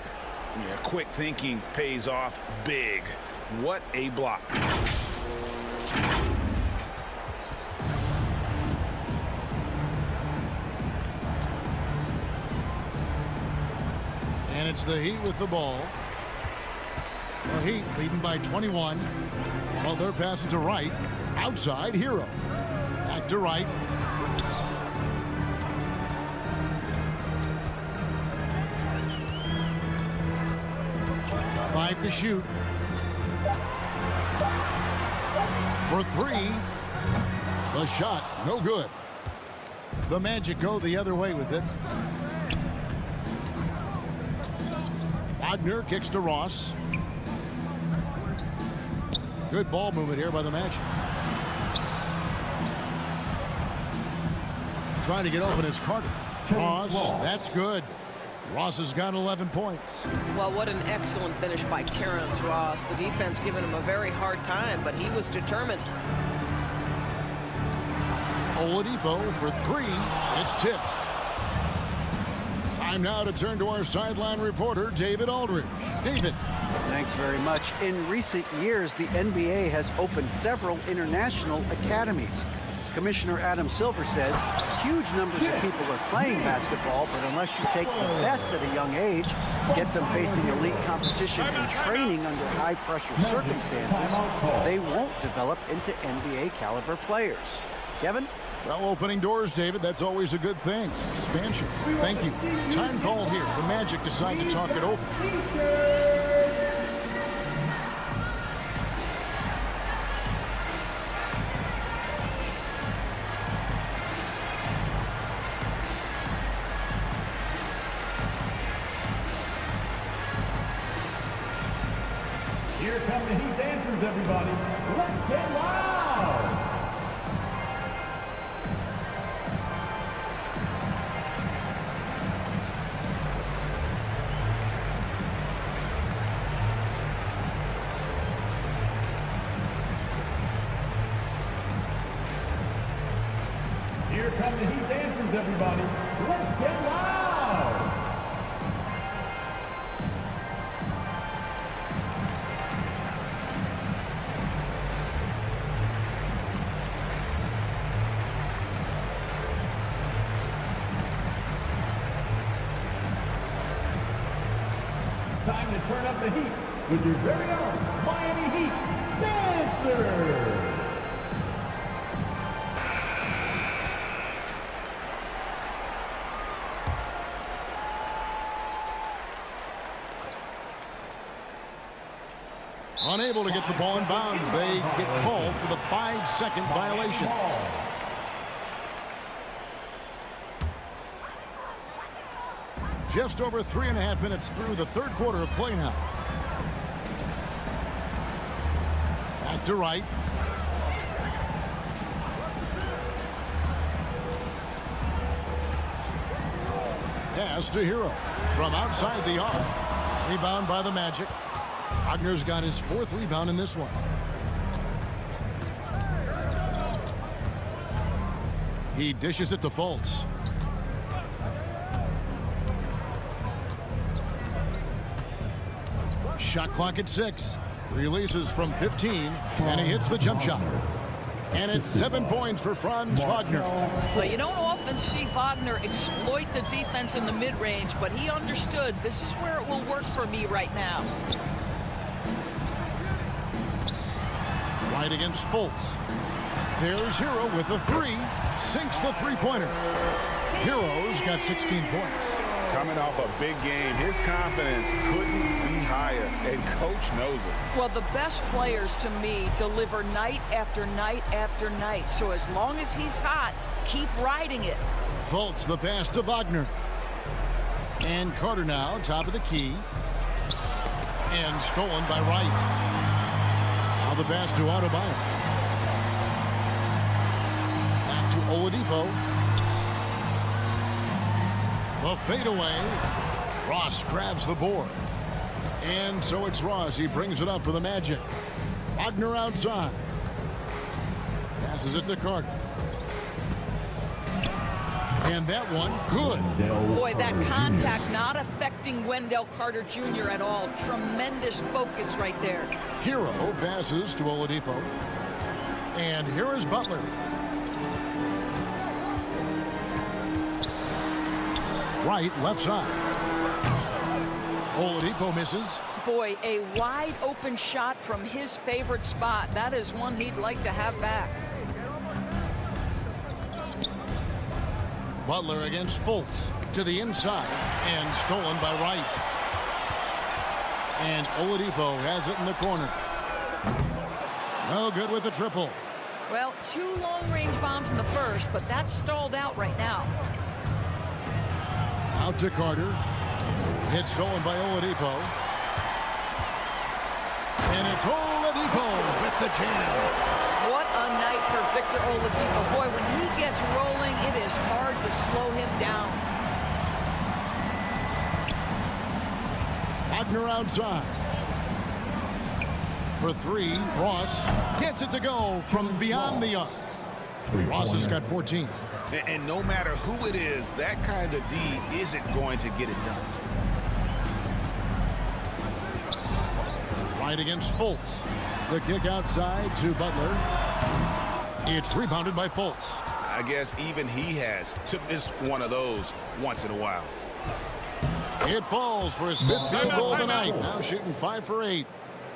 Yeah, quick thinking pays off big. What a block. And it's the Heat with the ball. The Heat leading by 21. Butler passes to right. Outside, Hero. Back to right. Five to shoot. For three. The shot, no good. The Magic go the other way with it. Wagner kicks to Ross. Good ball movement here by the Magic. Trying to get open is Carter. Ross, that's good. Ross has got 11 points. Well, what an excellent finish by Terrence Ross. The defense giving him a very hard time, but he was determined. Oladipo for three. It's tipped. Time now to turn to our sideline reporter, David Aldridge. David. Thanks very much. In recent years, the NBA has opened several international academies. Commissioner Adam Silver says huge numbers of people are playing basketball, but unless you take the best at a young age, get them facing elite competition and training under high-pressure circumstances, they won't develop into NBA-caliber players. Kevin? Well, opening doors, David, that's always a good thing. Expansion. Thank you. Time call here. The Magic decide to talk it over. Here come the Heat dancers, everybody. Let's get loud! Here come the Heat dancers, everybody. Let's get loud! Time to turn up the heat with your very own Miami Heat Dancer! Unable to get the ball in bounds. They get called for the 5-second violation. Just over 3.5 minutes through the third quarter of play now. Back to right. Pass to Hero from outside the arc. Rebound by the Magic. Wagner's got his fourth rebound in this one. He dishes it to Fultz. Shot clock at 6. Releases from 15, and he hits the jump shot. And it's 7 points for Franz Wagner. Well, you don't often see Wagner exploit the defense in the mid-range, but he understood this is where it will work for me right now. Right against Fultz. There's Hero with the three. Sinks the three-pointer. Hero's got 16 points. Coming off a big game, his confidence couldn't be higher, and coach knows it. Well, the best players to me deliver night after night after night. So as long as he's hot, keep riding it. Fultz the pass to Wagner. And Carter now, top of the key. And stolen by Wright. Now the pass to Adebayo. Back to Oladipo. The fadeaway. Ross grabs the board. And so it's Ross. He brings it up for the Magic. Wagner outside. Passes it to Carter. And that one, good. Boy, that contact not affecting Wendell Carter Jr. at all. Tremendous focus right there. Hero passes to Oladipo. And here is Butler. Right, left side. Oladipo misses. Boy, a wide open shot from his favorite spot. That is one he'd like to have back. Butler against Fultz to the inside and stolen by Wright. And Oladipo has it in the corner. No good with the triple. Well, 2 long-range bombs in the first, but that's stalled out right now. Out to Carter. It's stolen by Oladipo. And it's Oladipo with the jam. What a night for Victor Oladipo. Boy, when he gets rolling, it is hard to slow him down. Wagner outside. For 3, Ross gets it to go from beyond the arc. Ross has got 14. And no matter who it is, that kind of D isn't going to get it done. Right against Fultz. The kick outside to Butler. It's rebounded by Fultz. I guess even he has to miss one of those once in a while. It falls for his 5th field goal of the night. Now shooting 5 for 8.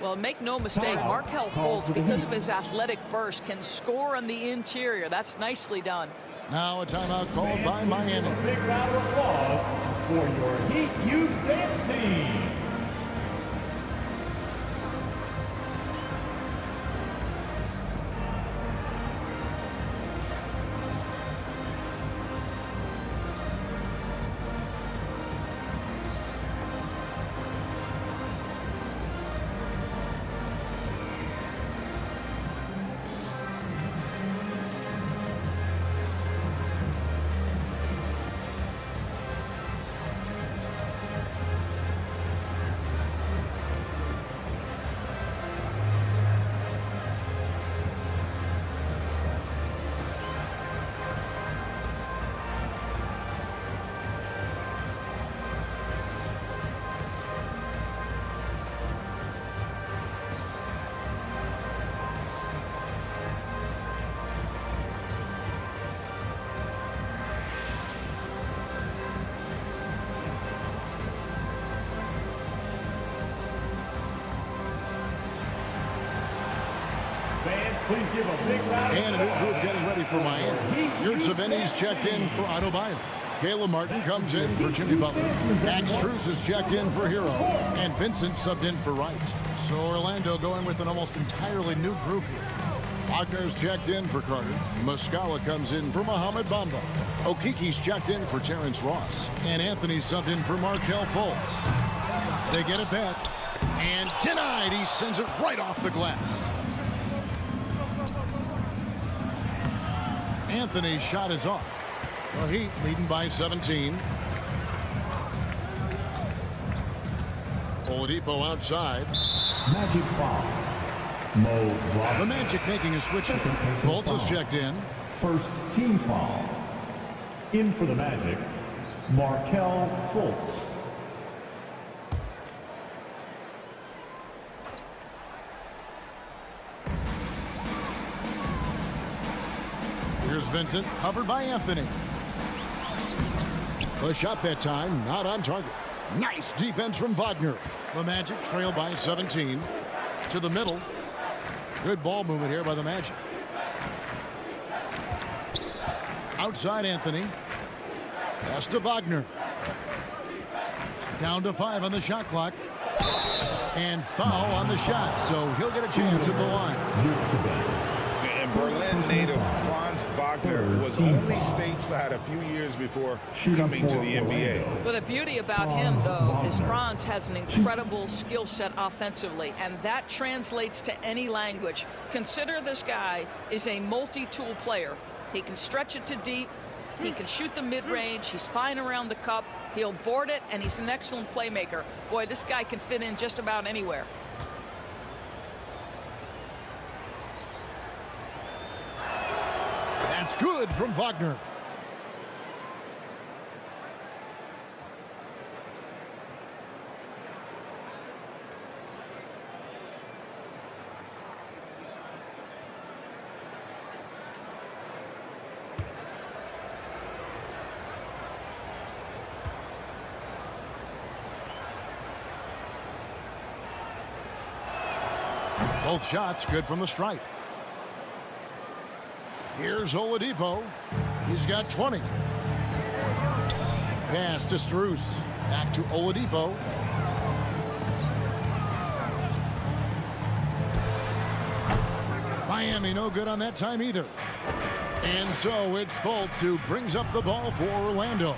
Well, make no mistake, Markelle Fultz, because of his athletic burst, can score on the interior. That's nicely done. Now a timeout called by Miami. A big round of applause for your Heat Youth Dance Team. Please give a big round. And a new group getting ready for Miami. Yurtseveni's checked in for Adebayo. Caleb Martin comes in for Jimmy Butler. Max Strus is checked in for Hero. And Vincent subbed in for Wright. So Orlando going with an almost entirely new group here. Wagner's checked in for Carter. Muscala comes in for Mohamed Bamba. Okiki's checked in for Terrence Ross. And Anthony subbed in for Markelle Fultz. They get it back. And denied. He sends it right off the glass. Anthony's shot is off. The Heat leading by 17. Oladipo outside. Magic foul. Mo Robinson. The Magic making a switch. Fultz is checked in. First team foul. In for the Magic, Markelle Fultz. Here's Vincent, covered by Anthony. The shot that time, not on target. Nice defense from Wagner. The Magic trail by 17. To the middle. Good ball movement here by the Magic. Outside Anthony. Pass to Wagner. Down to 5 on the shot clock. And foul on the shot, so he'll get a chance at the line. And Berlin native Franz Wagner was only stateside a few years before coming to the NBA. Well, the beauty about him, though, is Franz has an incredible skill set offensively, and that translates to any language. Consider this guy is a multi-tool player. He can stretch it to deep. He can shoot the mid-range. He's fine around the cup. He'll board it, and he's an excellent playmaker. Boy, this guy can fit in just about anywhere. That's good from Wagner. Both shots good from the stripe. Here's Oladipo. He's got 20. Pass to Strus. Back to Oladipo. Miami no good on that time either. And so it's Fultz who brings up the ball for Orlando.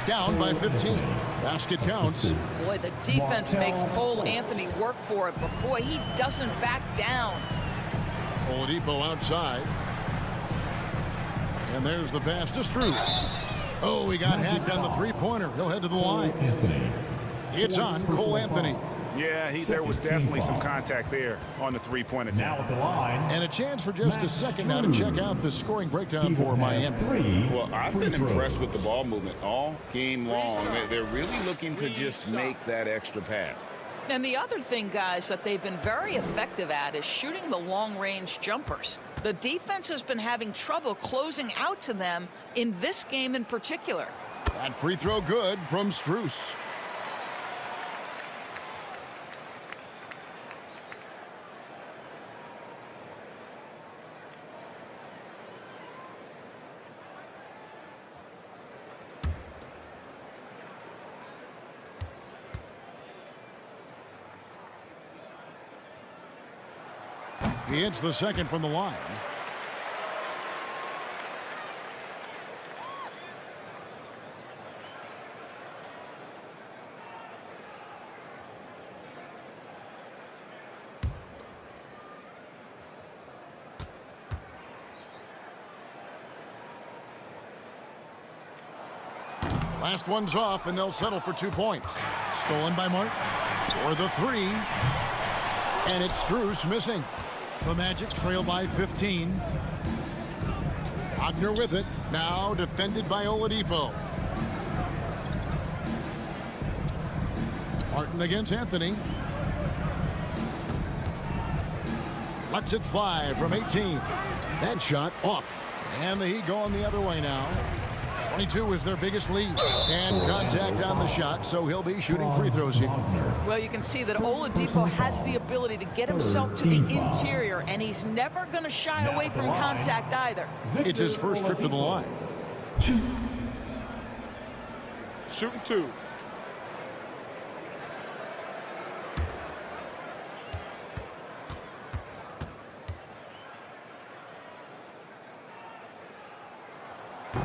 Down by 15. Basket counts. Boy, the defense makes Cole Anthony work for it, but boy, he doesn't back down. Oladipo outside. And there's the pass to Strus. Oh, he got hacked on the three-pointer. He'll head to the line. It's on Cole Anthony. Yeah, there was definitely some contact there on the three-point attempt. Now at the line. And a chance for just a second now to check out the scoring breakdown for Miami. Well, I've been impressed with the ball movement all game long. They're really looking to just make that extra pass. And the other thing, guys, that they've been very effective at is shooting the long-range jumpers. The defense has been having trouble closing out to them in this game in particular. That free throw good from Strus. He hits the second from the line. Last one's off, and they'll settle for 2 points. Stolen by Martin for the three. And it's Strus missing. The Magic trail by 15. Wagner with it. Now defended by Oladipo. Martin against Anthony. Lets it fly from 18. That shot off. And the Heat going the other way now. 22 is their biggest lead. And contact on the shot, so he'll be shooting free throws here. Well, you can see that Oladipo has the ability to get himself to the interior, and he's never going to shy away from contact either. It's his first trip to the line. Shooting two.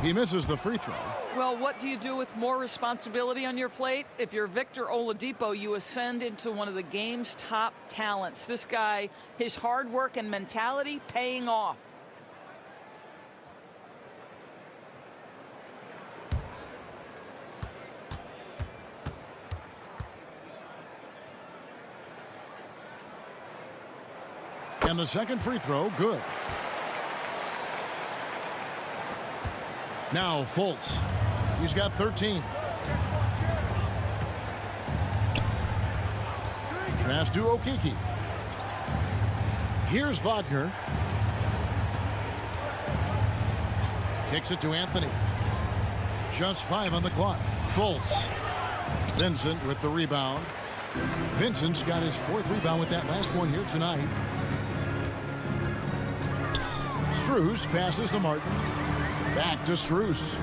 He misses the free throw. Well, what do you do with more responsibility on your plate? If you're Victor Oladipo, you ascend into one of the game's top talents. This guy, his hard work and mentality paying off. And the second free throw, good. Now Fultz. He's got 13. Pass to Okeke. Here's Wagner. Kicks it to Anthony. Just 5 on the clock. Fultz. Vincent with the rebound. Vincent's got his 4th rebound with that last one here tonight. Strus passes to Martin. Back to Strus.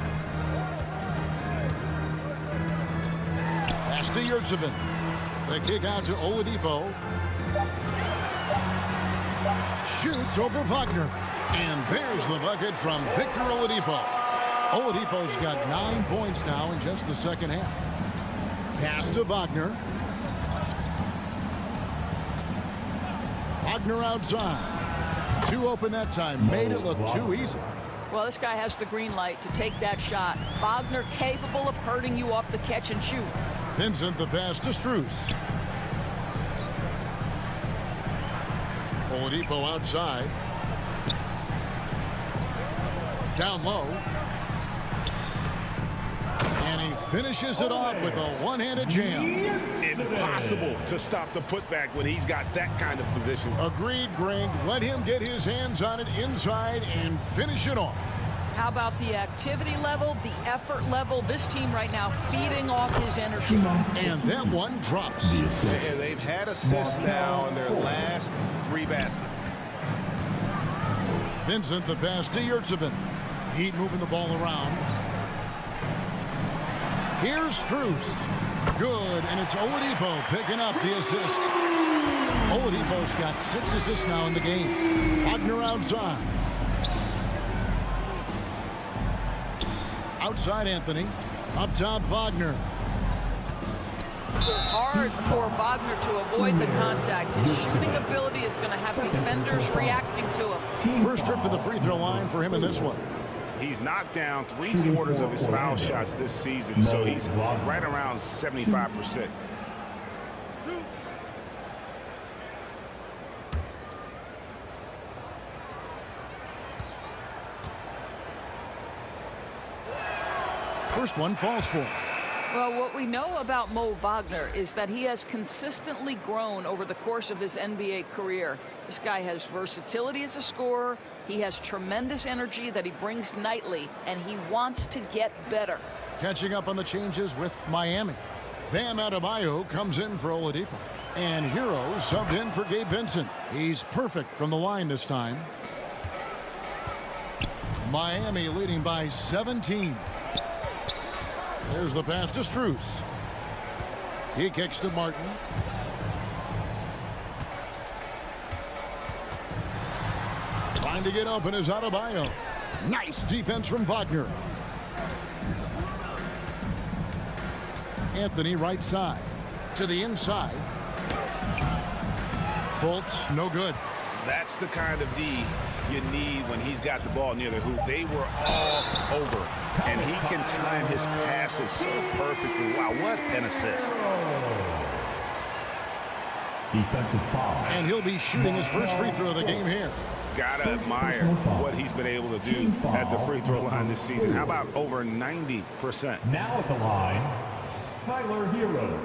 Pass to Yurtsevin. The kick out to Oladipo. Shoots over Wagner. And there's the bucket from Victor Oladipo. Oladipo's got 9 points now in just the second half. Pass to Wagner. Wagner outside. 2 open that time. Made it look too easy. Well, this guy has the green light to take that shot. Wagner capable of hurting you off the catch and shoot. Vincent the pass to Strus. Oladipo outside. Down low. And he finishes it off with a one-handed jam. Impossible to stop the putback when he's got that kind of position. Agreed, Greg. Let him get his hands on it inside and finish it off. How about the activity level, the effort level? This team right now feeding off his energy. And that one drops. And they've had assists now in their last 3 baskets. Vincent the pass to Yurtsevin. Heat moving the ball around. Here's Strus. Good, and it's Oladipo picking up the assist. Oladipo's got 6 assists now in the game. Wagner outside. Outside Anthony. Up top Wagner. Hard for Wagner to avoid the contact. His shooting ability is going to have defenders reacting to him. First trip to the free throw line for him in this one. He's knocked down 3/4 of his foul shots this season, so he's right around 75%. First one falls for him. Well, what we know about Mo Wagner is that he has consistently grown over the course of his NBA career. This guy has versatility as a scorer. He has tremendous energy that he brings nightly, and he wants to get better. Catching up on the changes with Miami. Bam Adebayo comes in for Oladipo. And Hero subbed in for Gabe Vincent. He's perfect from the line this time. Miami leading by 17. There's the pass to Strus. He kicks to Martin. Trying to get open is Adebayo. Nice defense from Wagner. Anthony right side. To the inside. Fultz, no good. That's the kind of D you need when he's got the ball near the hoop. They were all over, and he can time his passes so perfectly. Wow, what an assist. Defensive foul. And he'll be shooting his first free throw of the game here. Gotta admire what he's been able to do at the free throw line this season. How about over 90%? Now at the line, Tyler Hero.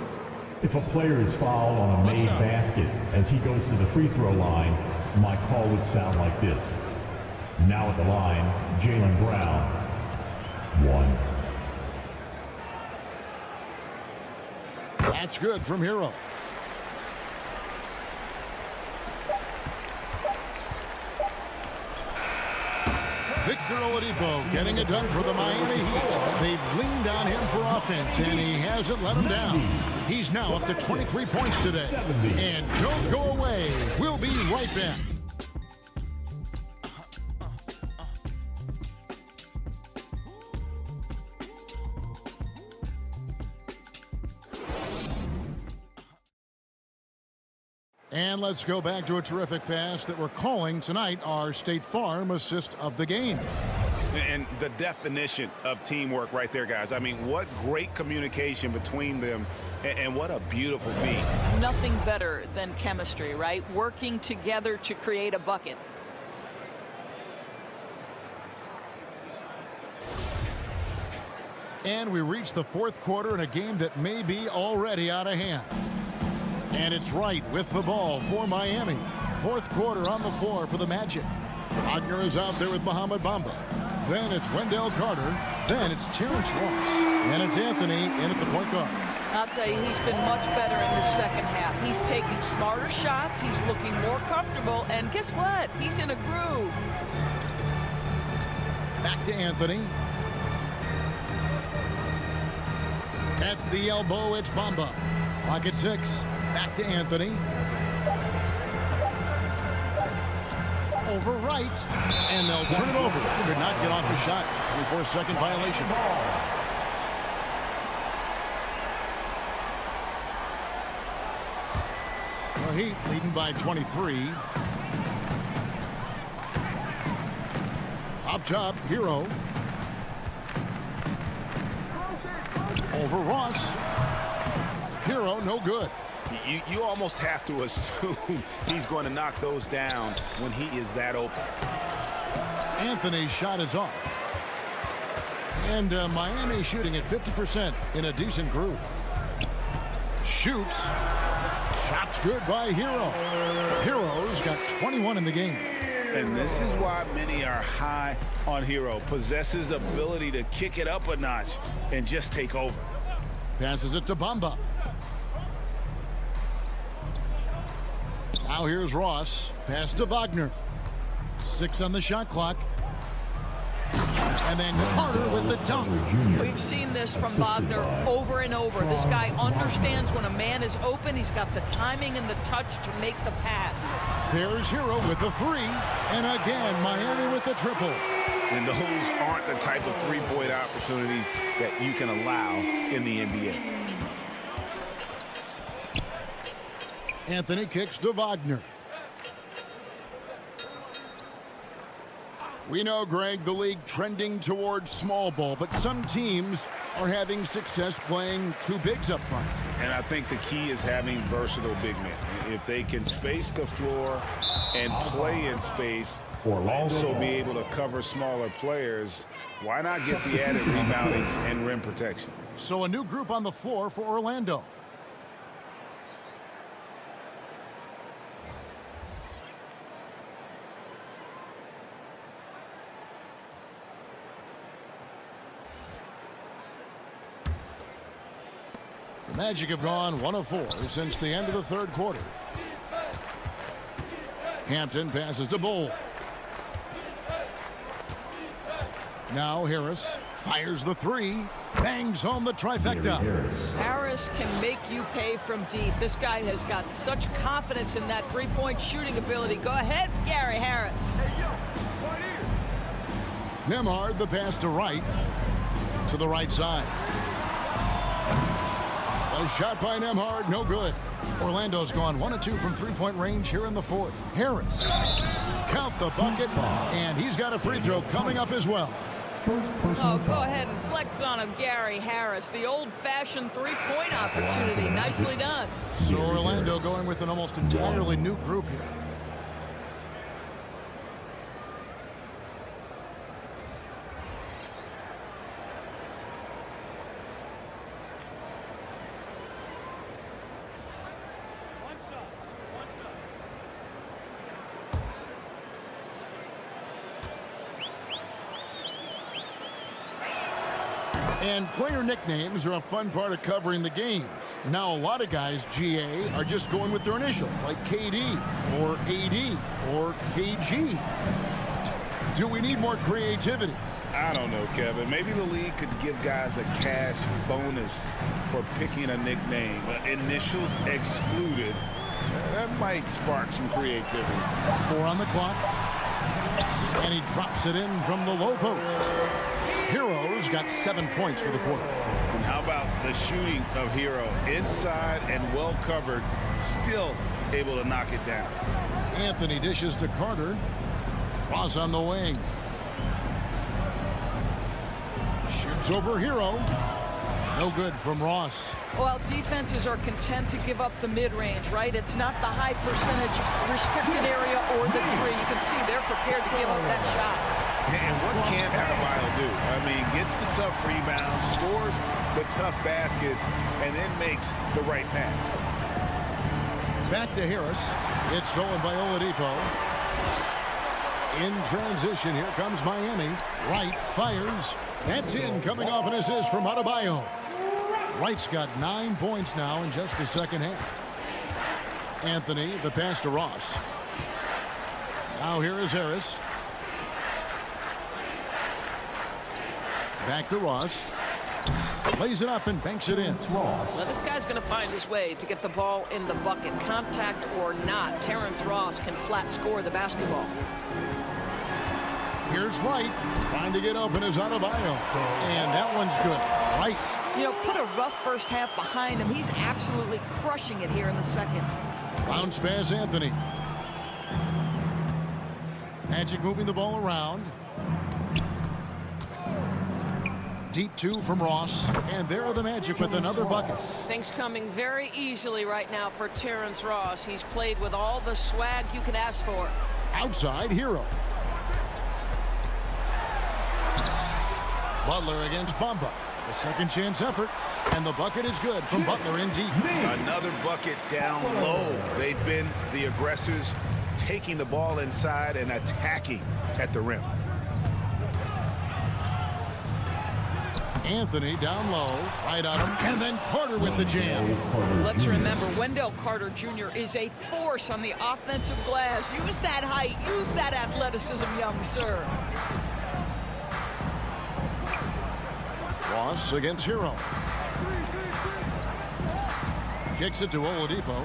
If a player is fouled on a made basket as he goes to the free throw line, my call would sound like this. Now at the line, Jaylen Brown. 1. That's good from Hero. Victor Oladipo getting it done for the Miami Heat. They've leaned on him for offense, and he hasn't let them down. He's now up to 23 points today. And don't go away. We'll be right back. And let's go back to a terrific pass that we're calling tonight our State Farm assist of the game. And the definition of teamwork right there, guys. I mean, what great communication between them, and what a beautiful feat. Nothing better than chemistry, right? Working together to create a bucket. And we reach the fourth quarter in a game that may be already out of hand. And it's right with the ball for Miami. Fourth quarter on the floor for the Magic. Wagner is out there with Mohamed Bamba. Then it's Wendell Carter. Then it's Terrence Ross. And it's Anthony in at the point guard. I'll tell you, he's been much better in the second half. He's taking smarter shots. He's looking more comfortable. And guess what? He's in a groove. Back to Anthony. At the elbow, it's Bamba. Clock at 6. Back to Anthony. Over right. And they'll turn it over. Could not get off the shot. 24-second violation. The Heat leading by 23. Up top, Hero. Over Ross. Hero, no good. You almost have to assume he's going to knock those down when he is that open. Anthony's shot is off. And Miami shooting at 50% in a decent groove. Shoots. Shot's good by Hero. Hero's got 21 in the game. And this is why many are high on Hero. Possesses ability to kick it up a notch and just take over. Passes it to Bamba. Now here's Ross. Pass to Wagner. 6 on the shot clock. And then Carter with the dunk. We've seen this from Wagner over and over. This guy understands when a man is open. He's got the timing and the touch to make the pass. There's Hero with the 3. And again, Miami with the triple. And those aren't the type of three-point opportunities that you can allow in the NBA. Anthony kicks to Wagner. We know, Greg, the league trending towards small ball, but some teams are having success playing two bigs up front. And I think the key is having versatile big men. If they can space the floor and play in space, also be able to cover smaller players, why not get the added rebounding and rim protection? So a new group on the floor for Orlando. The Magic have gone 1 of 4 since the end of the third quarter. Hampton passes to Bull. Now Harris fires the 3, bangs home the trifecta. Harris can make you pay from deep. This guy has got such confidence in that three-point shooting ability. Go ahead, Gary Harris. Nembhard, the pass to Wright, to the right side. A shot by Nembhard, no good. Orlando's gone 1 of 2 from three-point range here in the fourth. Harris, count the bucket, and he's got a free throw coming up as well. Oh, go ahead and flex on him, Gary Harris. The old-fashioned three-point opportunity. Nicely done. So Orlando going with an almost entirely new group here. And player nicknames are a fun part of covering the games. Now, a lot of guys, GA, are just going with their initials, like KD, or AD, or KG. Do we need more creativity? I don't know, Kevin. Maybe the league could give guys a cash bonus for picking a nickname. Initials excluded. That might spark some creativity. 4 on the clock. And he drops it in from the low post. Hero's got 7 points for the quarter. And how about the shooting of Hero? Inside and well covered, still able to knock it down. Anthony dishes to Carter. Ross on the wing. Shoots over Hero. No good from Ross. Well, defenses are content to give up the mid-range, right? It's not the high percentage restricted area or the 3. You can see they're prepared to give up that shot. And what can't Adebayo do? I mean, gets the tough rebounds, scores the tough baskets, and then makes the right pass. Back to Harris. It's stolen by Oladipo. In transition, here comes Miami. Wright fires. That's in, coming off an assist from Adebayo. Wright's got 9 points now in just the second half. Anthony, the pass to Ross. Now here is Harris. Back to Ross. Lays it up and banks it in. Now this guy's going to find his way to get the ball in the bucket. Contact or not, Terrence Ross can flat score the basketball. Here's Wright. Trying to get open is Adebayo. And that one's good. Wright. You know, put a rough first half behind him. He's absolutely crushing it here in the second. Bounce pass Anthony. Magic moving the ball around. Deep 2 from Ross. And there are the Magic with another bucket. Things coming very easily right now for Terrence Ross. He's played with all the swag you could ask for. Outside Hero. Butler against Bamba. A second chance effort. And the bucket is good from Butler in deep. Another bucket down low. They've been the aggressors, taking the ball inside and attacking at the rim. Anthony down low, right on him, and then Carter with the jam. Let's remember, Wendell Carter Jr. is a force on the offensive glass. Use that height, use that athleticism, young sir. Ross against Hero. Kicks it to Oladipo.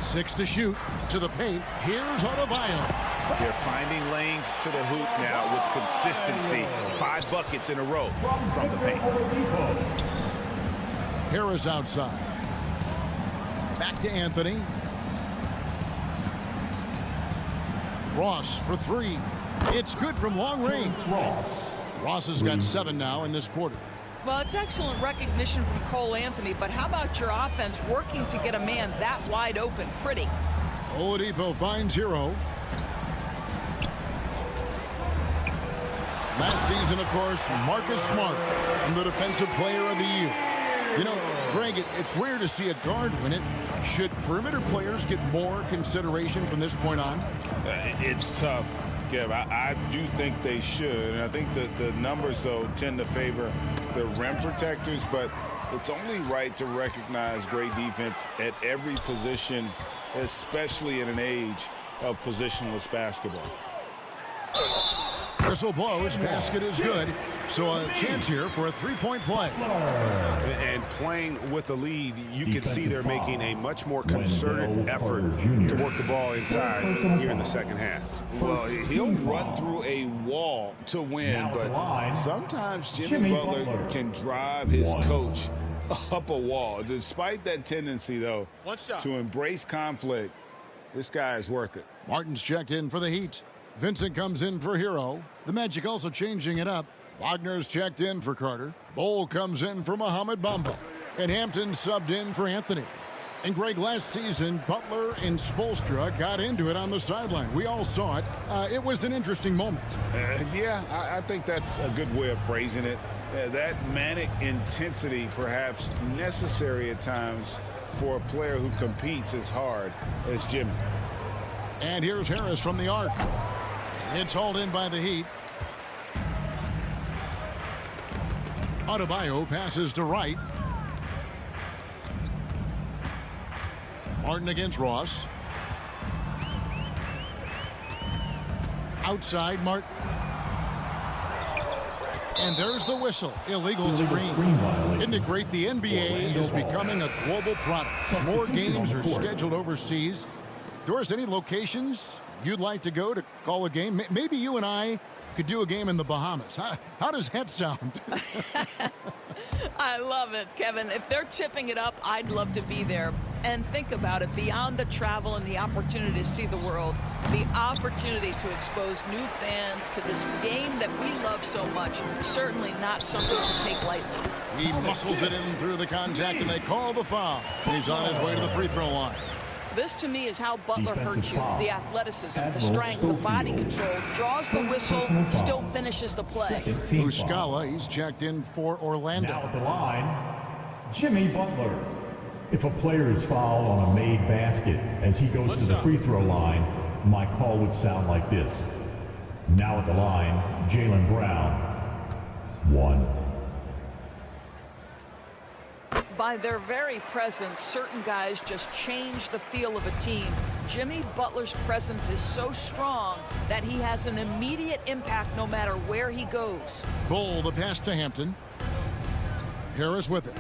6 to shoot, to the paint. Here's Adebayo. They're finding lanes to the hoop now with consistency. 5 buckets in a row from the paint. Harris outside. Back to Anthony. Ross for 3. It's good from long range. Ross has got 7 now in this quarter. Well, it's excellent recognition from Cole Anthony, but how about your offense working to get a man that wide open? Pretty. Oladipo finds Hero. Last season, of course, Marcus Smart, the Defensive Player of the Year. You know, Greg, it's rare to see a guard win it. Should perimeter players get more consideration from this point on? It's tough, Kev. I do think they should. And I think the numbers, though, tend to favor the rim protectors. But it's only right to recognize great defense at every position, especially in an age of positionless basketball. Whistle blows, basket is good. So a chance here for a three-point play. And playing with the lead, you can see they're making a much more concerted effort to work the ball inside here in the second half. Well, he'll run through a wall to win, but sometimes Jimmy Butler can drive his coach up a wall. Despite that tendency, though, to embrace conflict, this guy is worth it. Martin's checked in for the Heat. Vincent comes in for Hero. The Magic also changing it up. Wagner's checked in for Carter. Bol comes in for Mohamed Bamba. And Hampton subbed in for Anthony. And Greg, last season, Butler and Spoelstra got into it on the sideline. We all saw it. It was an interesting moment. Yeah, I think that's a good way of phrasing it. That manic intensity perhaps necessary at times for a player who competes as hard as Jimmy. And here's Harris from the arc. It's hauled in by the Heat. Adebayo passes to Wright. Martin against Ross. Outside, Martin. And there's the whistle. Illegal screen. Isn't it great? The NBA is becoming a global product. More games are scheduled overseas. Doris, any locations you'd like to go to call a game? Maybe you and I could do a game in the Bahamas. How does that sound? I love it, Kevin. If they're tipping it up, I'd love to be there. And think about it, beyond the travel and the opportunity to see the world, the opportunity to expose new fans to this game that we love so much, certainly not something to take lightly. He muscles it in through the contact, and they call the foul. He's on his way to the free throw line. This, to me, is how Butler hurts you. The athleticism, the strength, the body control, draws the whistle, still finishes the play. Muscala, he's checked in for Orlando. Now at the line, Jimmy Butler. If a player is fouled on a made basket as he goes to the free throw line, my call would sound like this. Now at the line, Jaylen Brown. 1. By their very presence, certain guys just change the feel of a team. Jimmy Butler's presence is so strong that he has an immediate impact no matter where he goes. Bol, the pass to Hampton. Harris with it.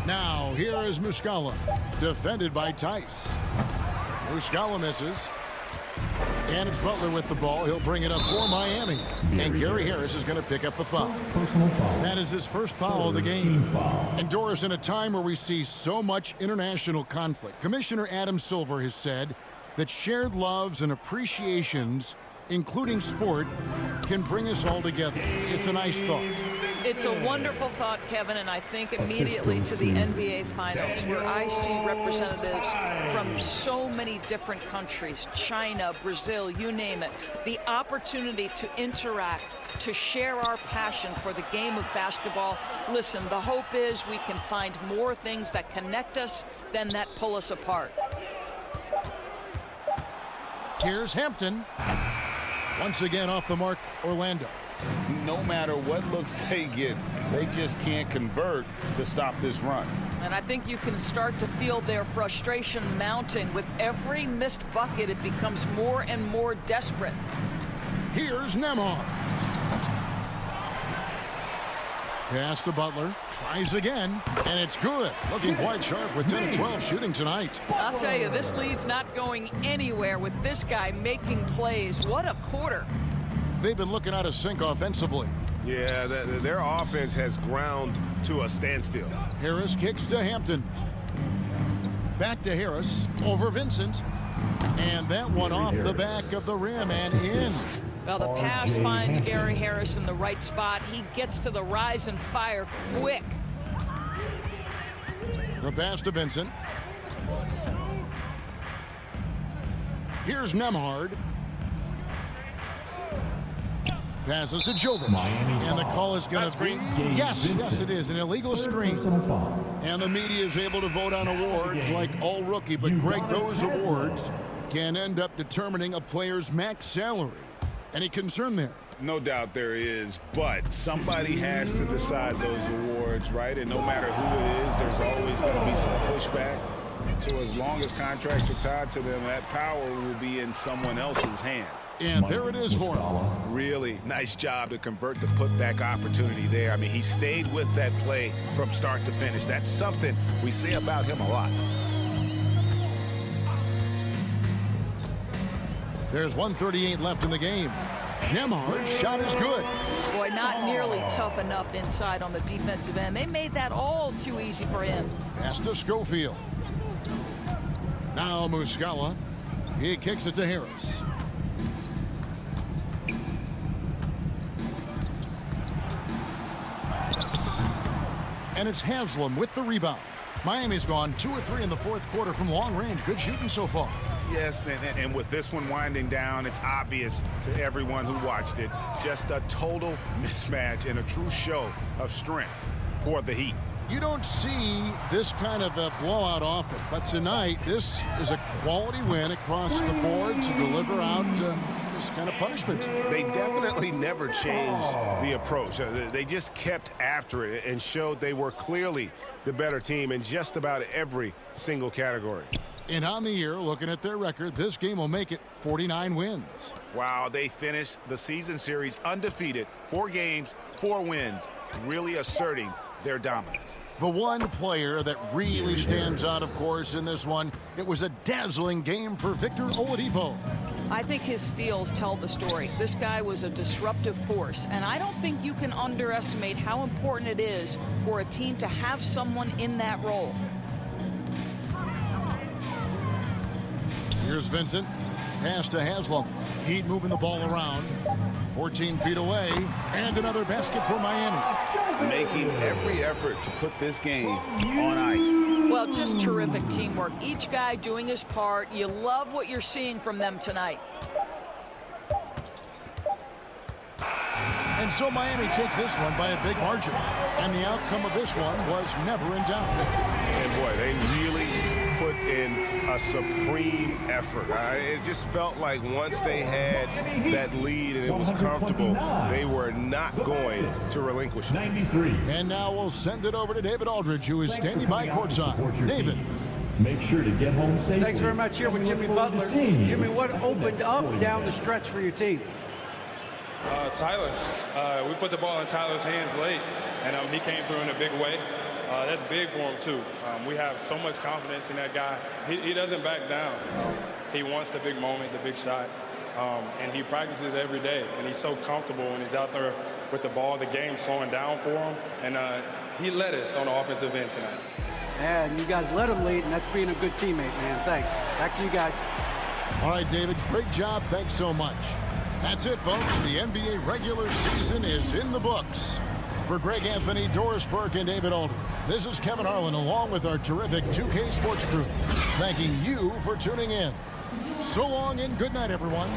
Now, here is Muscala, defended by Tice. Muscala misses. And it's Butler with the ball. He'll bring it up for Miami. And Gary Harris is going to pick up the foul. That is his first foul of the game. And Doris, in a time where we see so much international conflict, Commissioner Adam Silver has said that shared loves and appreciations including sport, can bring us all together. It's a nice thought. It's a wonderful thought, Kevin, and I think immediately to the NBA Finals, where I see representatives from so many different countries, China, Brazil, you name it, the opportunity to interact, to share our passion for the game of basketball. Listen, the hope is we can find more things that connect us than that pull us apart. Here's Hampton. Once again off the mark, Orlando. No matter what looks they get, they just can't convert to stop this run. And I think you can start to feel their frustration mounting. With every missed bucket, it becomes more and more desperate. Here's Nembhard. Pass to Butler. Tries again, and it's good. Looking quite sharp with 10 of 12 shooting tonight. I'll tell you, this lead's not going anywhere with this guy making plays. What a quarter. They've been looking out of sync offensively. Yeah, their offense has ground to a standstill. Harris kicks to Hampton. Back to Harris. Over Vincent. And that one off the back of the rim and in. Well, the pass finds Gary Harris in the right spot. He gets to the rise and fire quick. The pass to Vincent. Here's Nembhard. Passes to Jovic. And the call is going to be, yes, it is, an illegal screen. And the media is able to vote on awards like all rookie. But, Greg, those awards can end up determining a player's max salary. Any concern there? No doubt there is, but somebody has to decide those awards, right? And no matter who it is, there's always going to be some pushback. So as long as contracts are tied to them, that power will be in someone else's hands. And there it is for him. Really nice job to convert the putback opportunity there. I mean, he stayed with that play from start to finish. That's something we say about him a lot. There's 1:38 left in the game. Nembhard's shot is good. Boy, not nearly tough enough inside on the defensive end. They made that all too easy for him. Pass to Schofield. Now Muscala. He kicks it to Harris. And it's Haslam with the rebound. Miami's gone 2 of 3 in the fourth quarter from long range. Good shooting so far. Yes, and with this one winding down, it's obvious to everyone who watched it. Just a total mismatch and a true show of strength for the Heat. You don't see this kind of a blowout often, but tonight this is a quality win across the board to deliver out this kind of punishment. They definitely never changed the approach. They just kept after it and showed they were clearly the better team in just about every single category. And on the year, looking at their record, this game will make it 49 wins. Wow, they finished the season series undefeated, 4 games, 4 wins, really asserting their dominance. The one player that really stands out, of course, in this one, it was a dazzling game for Victor Oladipo. I think his steals tell the story. This guy was a disruptive force, and I don't think you can underestimate how important it is for a team to have someone in that role. Here's Vincent. Pass to Haslam. Heat moving the ball around. 14 feet away. And another basket for Miami. Making every effort to put this game on ice. Well, just terrific teamwork. Each guy doing his part. You love what you're seeing from them tonight. And so Miami takes this one by a big margin. And the outcome of this one was never in doubt. And boy, they really put in a supreme effort. It just felt like once they had that lead and it was comfortable, they were not going to relinquish it. 93. And now we'll send it over to David Aldridge, who is standing by courtside. David. Make sure to get home safely. Thanks very much. Here with Jimmy Butler. Jimmy, what opened up down the stretch for your team? Tyler. We put the ball in Tyler's hands late, and he came through in a big way. That's big for him, too. We have so much confidence in that guy. He doesn't back down. He wants the big moment, the big shot, and he practices every day, and he's so comfortable when he's out there with the ball. The game's slowing down for him, and he led us on the offensive end tonight. Yeah, and you guys let him lead, and that's being a good teammate, man. Thanks. Back to you guys. All right, David, great job. Thanks so much. That's it, folks. The NBA regular season is in the books. For Greg Anthony, Doris Burke, and David Alder, this is Kevin Harlan along with our terrific 2K Sports crew, thanking you for tuning in. So long and good night, everyone.